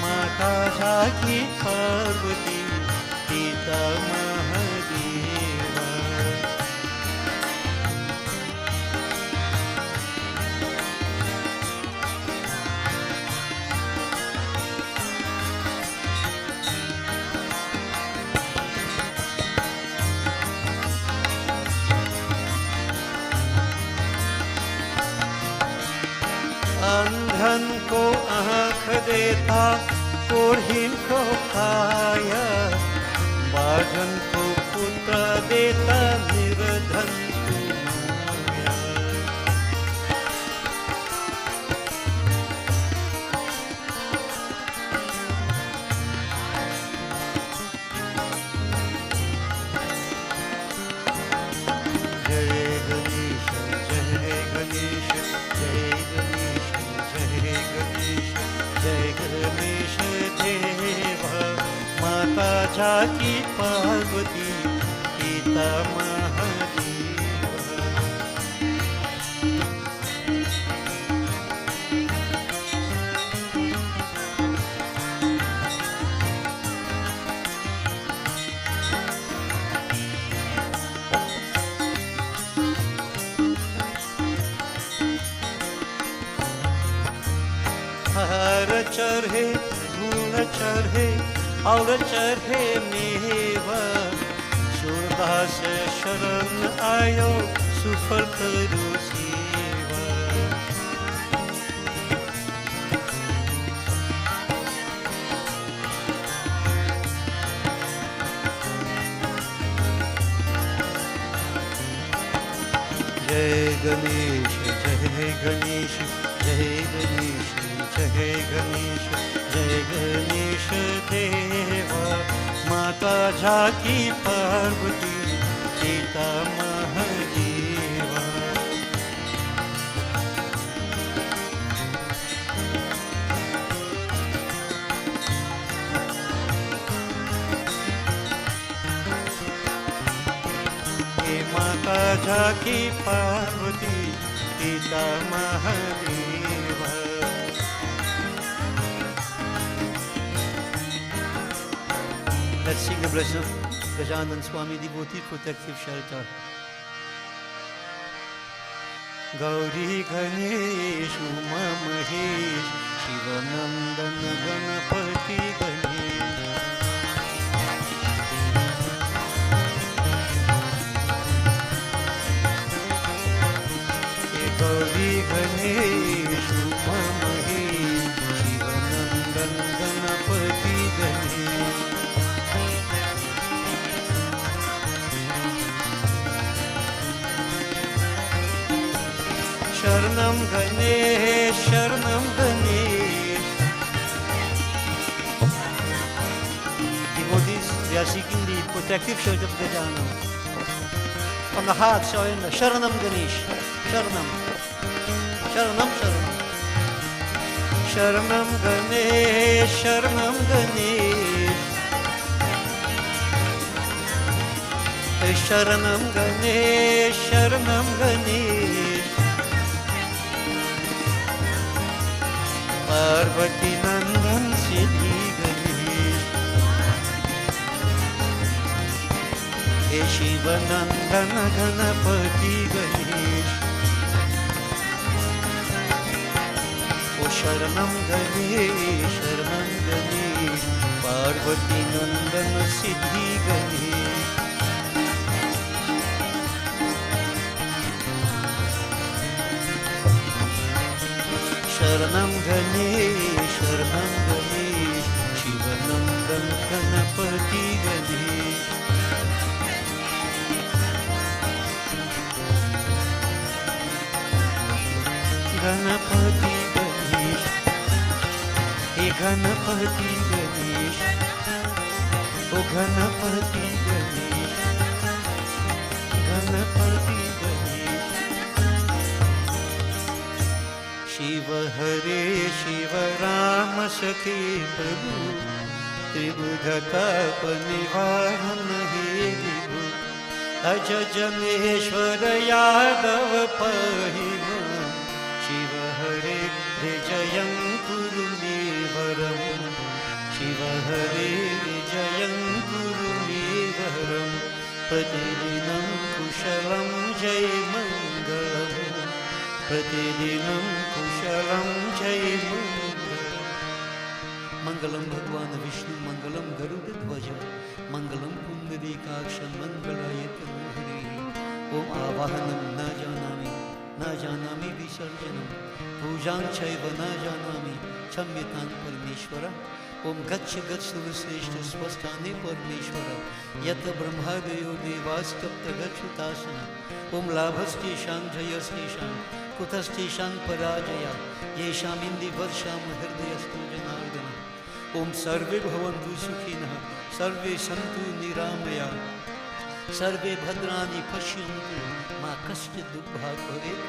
माता जाकी पार्वती, पिता महादेवा। अंधन को आँख देता, कोढ़ीन को काया, बाघन को पुत्र देता, जगद्धन्तु माया। जय गणेश जय गणेश जय गणेश जय गणेश जय गणेश देवा माता जाकी पार्वती पिता महादेवा। हर चढ़े फूल चढ़े और चढ़े मेवा सूरदास शरण आयो सुफल करो सेवा। जय गणेश जय गणेश जय गणेश जय गणेश जय गणेश देवा माता जाकी पार्वती पिता महादेवा। हे माता जाकी पार्वती पिता Mahadeva. Let's sing the blessing of Gajanan Swami Devotee Protective Shelter. Gauri Ganesh Uma Mahesh Shivanandan Ganapati Ganesh. Gauri Ganesh Uma Mahesh Shivanandan Ganapati Ganesh. Sharanam Ganesh, Sharanam Ganesh. Devotees, we are seeking the protective shelter of Gajanan. From the heart, surrender. Sharanam Ganesh, Sharanam, Sharanam, Sharanam. Sharanam Ganesh, Sharanam Ganesh. Sharanam Ganesh, Sharanam Ganesh. Parvati Nandan Siddhi Ganesh. He Shiva Nandan Ganapati Ganesh. O Sharanam Ganesh, Sharanam Ganesh. Parvati Nandan Siddhi Ganesh. Sharanam Ganesh, Sharanam Ganesh, Shivanandan Ganapati Ganesh. Ganapati Ganesh, He Ganapati Ganesh, O Ganapati Ganesh, Ganapati Ganesh. Shiva Hare Shiva Rama Sakhi Prabhu Tribhudata Panivaran He Vibhu Aja Janeshwara Yadav Pahima Shiva Hare Vijayan Kuru Nivaram Shiva Hare Vijayan Kuru Nivaram Pratidinam Kushalam Jai Mangalam Pratidinam Kushalam Jai Mangalam. Mangalam Bhagwan Vishnu Mangalam Garuda Dhwaja Mangalam Pundarikaksha Mangalayat Ruhri. Om Avahanam Na Janami Visarjanam Pujan Chaiva Na Janami Chamyatan Parameshwara Om Gach Gach Surasreshta Swasthane Parmeshwara Yata Brahmadeyo Devas Tapta Gachutasana Om Labhaste Shan Jayaste Shan Kutaste Shan Parajaya Yesham Indi Varsham Hirdayastu Janardana Om Sarve Bhavantu Sukhina Sarve Santu Niramaya Sarve Bhadrani Pashyantu Ma Kashchit Dukbhat Bhavet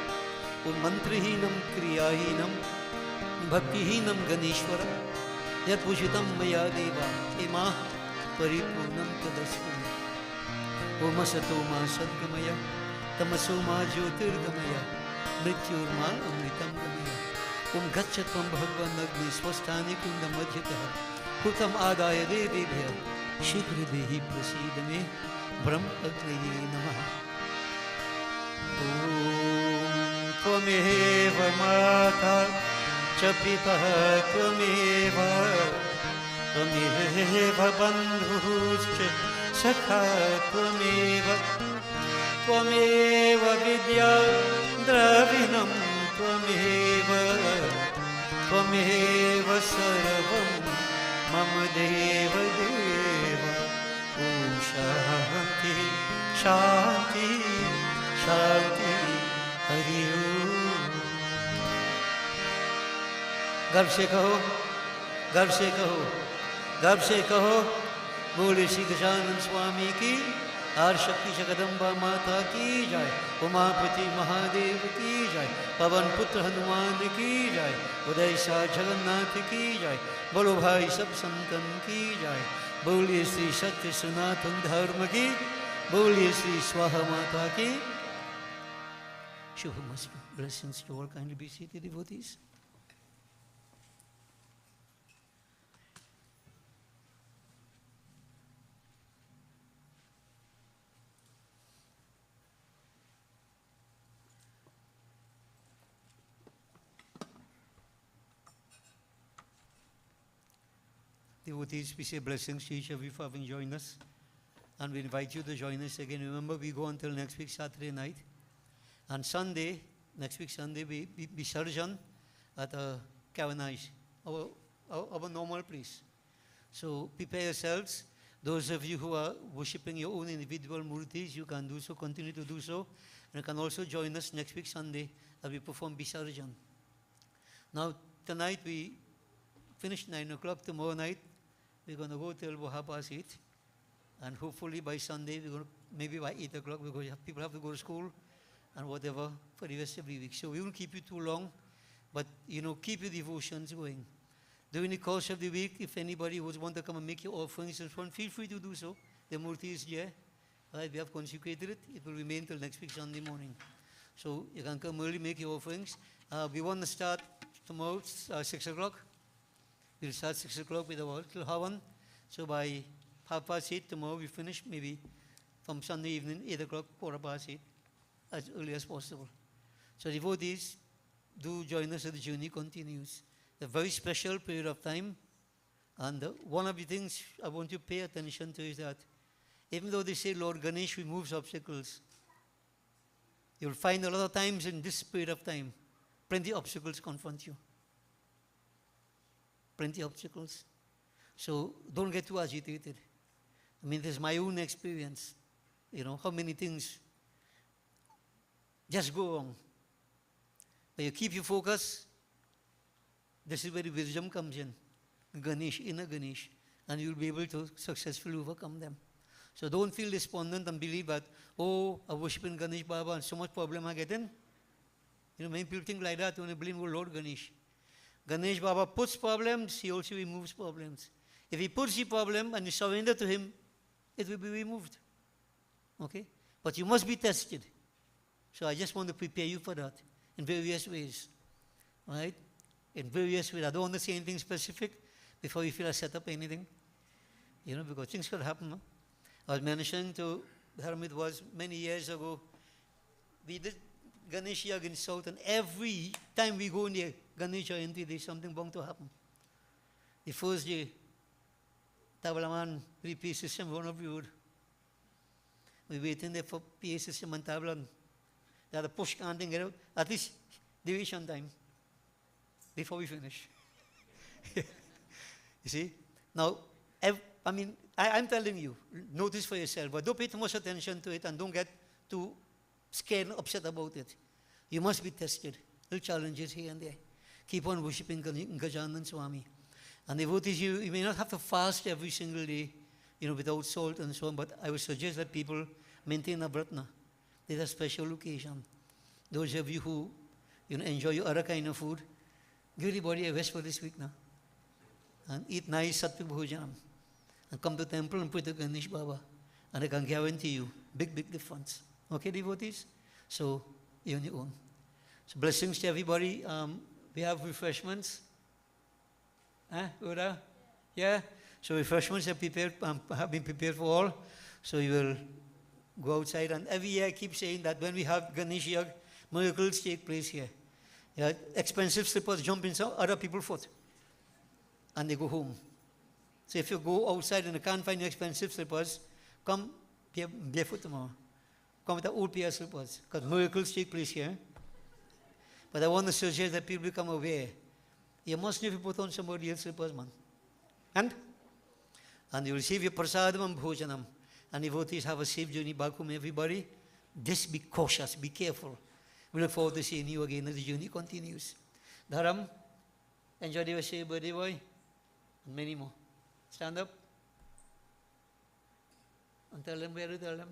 Om Mantrihinam Kriyahinam Bhaktihinam Ganeshwara Yat Pushitam Maya Deva Ema Paripurnam Tadasvami Om Asato Ma Sadgamaya Tamaso Ma Jyotirgamaya Mrityurma Amritam Gamaya Om Gachatvam Bhagwan Agni Swasthani Kunda Madhyataha Hutam Adaya Devebhya Shighridehi Prasidame Brahm Agnaye Namaha Om Tvameva Mata Chapitah Tvameva Tvameva Bandhuscha Sakha Tvameva Tvameva Vidya Dravinam Tvameva Tvameva Sarvam Mama Deva Deva Om Shanti Shanti Shanti Hari Om गर्व से कहो गर्व से कहो गर्व से कहो बोले श्री गजानन स्वामी की आर शक्ति जगदम्बा माता की जय उमापति महादेव की जय पवन पुत्र हनुमान की जय उदय शाह जगन्नाथ की जय बोलो भाई सब संतन की जय बोलिए श्री सत्य सनातन धर्म की बोलिए श्री स्वाहा माता की शुभमस्तु blessings to all. Kindly be seated, devotees. Devotees, we say blessings to each of you for having joined us. And we invite you to join us again. Remember, we go until next week, Saturday night. And Sunday, next week Sunday, we Visarjan at Kavanaj, our normal place. So prepare yourselves. Those of you who are worshipping your own individual murtis, you can do so, continue to do so. And you can also join us next week Sunday as we perform Visarjan. Now, tonight we finish 9 o'clock. Tomorrow night, we're going to go till 8:30. And hopefully by Sunday, we're going to, maybe by 8 o'clock, people have to go to school and whatever for the rest of the week. So we won't keep you too long, but keep your devotions going. During the course of the week, if anybody would want to come and make your offerings and so on, feel free to do so. The murti is here. Right, we have consecrated it. It will remain till next week Sunday morning. So you can come early, make your offerings. We want to start tomorrow 6 o'clock. We'll start 6 o'clock with our little Havan. So by 8:30 tomorrow we finish, maybe from Sunday evening, 8 o'clock, 8:15, as early as possible. So devotees, do join us as the journey continues. A very special period of time. And one of the things I want you to pay attention to is that even though they say Lord Ganesh removes obstacles, you'll find a lot of times in this period of time, plenty of obstacles confront you. Plenty of obstacles. So don't get too agitated. I mean, this is my own experience. How many things just go wrong. But you keep your focus. This is where the wisdom comes in. Ganesh, inner Ganesh. And you'll be able to successfully overcome them. So don't feel despondent and believe that, I worship in Ganesh Baba and so much problem I get in. Many people think like that when they blame Lord Ganesh. Ganesh Baba puts problems, he also removes problems. If he puts the problem and you surrender to him, it will be removed. Okay? But you must be tested. So I just want to prepare you for that in various ways. Right? In various ways. I don't want to say anything specific before you feel I set up anything. Because things could happen. Huh? I was mentioning to Hermit was many years ago, we did Ganesh Yag in South, and every time we go in the Ganesh Jayanti, there's something bound to happen. The first day, Tablaman PA system run up the road. We waiting there for PA system and Tablan. They had a push can't get out. At least division time before we finish. You see? Now, I'm telling you, notice for yourself, but don't pay too much attention to it and don't get too scared and upset about it. You must be tested. Little challenges here and there. Keep on worshipping Gajanan Swami. And devotees, you may not have to fast every single day, without salt and so on, but I would suggest that people maintain a Vratna. There's a special occasion. Those of you who enjoy your other kind of food, give the body a rest for this week now. And eat nice Sattvic Bhojanam. And come to the temple and pray to Ganesh Baba. And I can guarantee you, big, big difference. Okay, devotees? So, you're on your own. So, blessings to everybody. We have refreshments. Ura? Yeah? So, refreshments have been prepared for all. So, you will go outside. And every year I keep saying that when we have Ganesh Yag, miracles take place here. Yeah, expensive slippers jump in some other people's foot. And they go home. So if you go outside and you can't find your expensive slippers, come barefoot tomorrow. Come with an old pair of slippers, because miracles take place here. But I want to suggest that people become aware. You must never put on somebody else's slippers, man. And you will receive your prasadam and bhojanam. And devotees have a safe journey back home, everybody. Just be cautious, be careful. We look forward to seeing you again as the journey continues. Dharam, enjoy your birthday boy, and many more. Stand up and tell them where to tell them.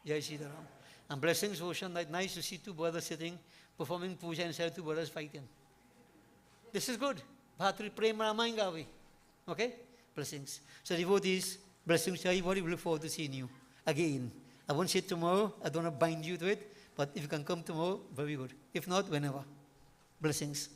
Jai Sri Dharam. And blessings, Ocean. Nice to see two brothers sitting, performing puja instead of two brothers fighting. This is good. Bhatri Prem Ramayangavi. Okay? Blessings. So devotees, blessings to everybody. We look forward to seeing you again. I won't say tomorrow. I don't want to bind you to it. But if you can come tomorrow, very good. If not, whenever. Blessings.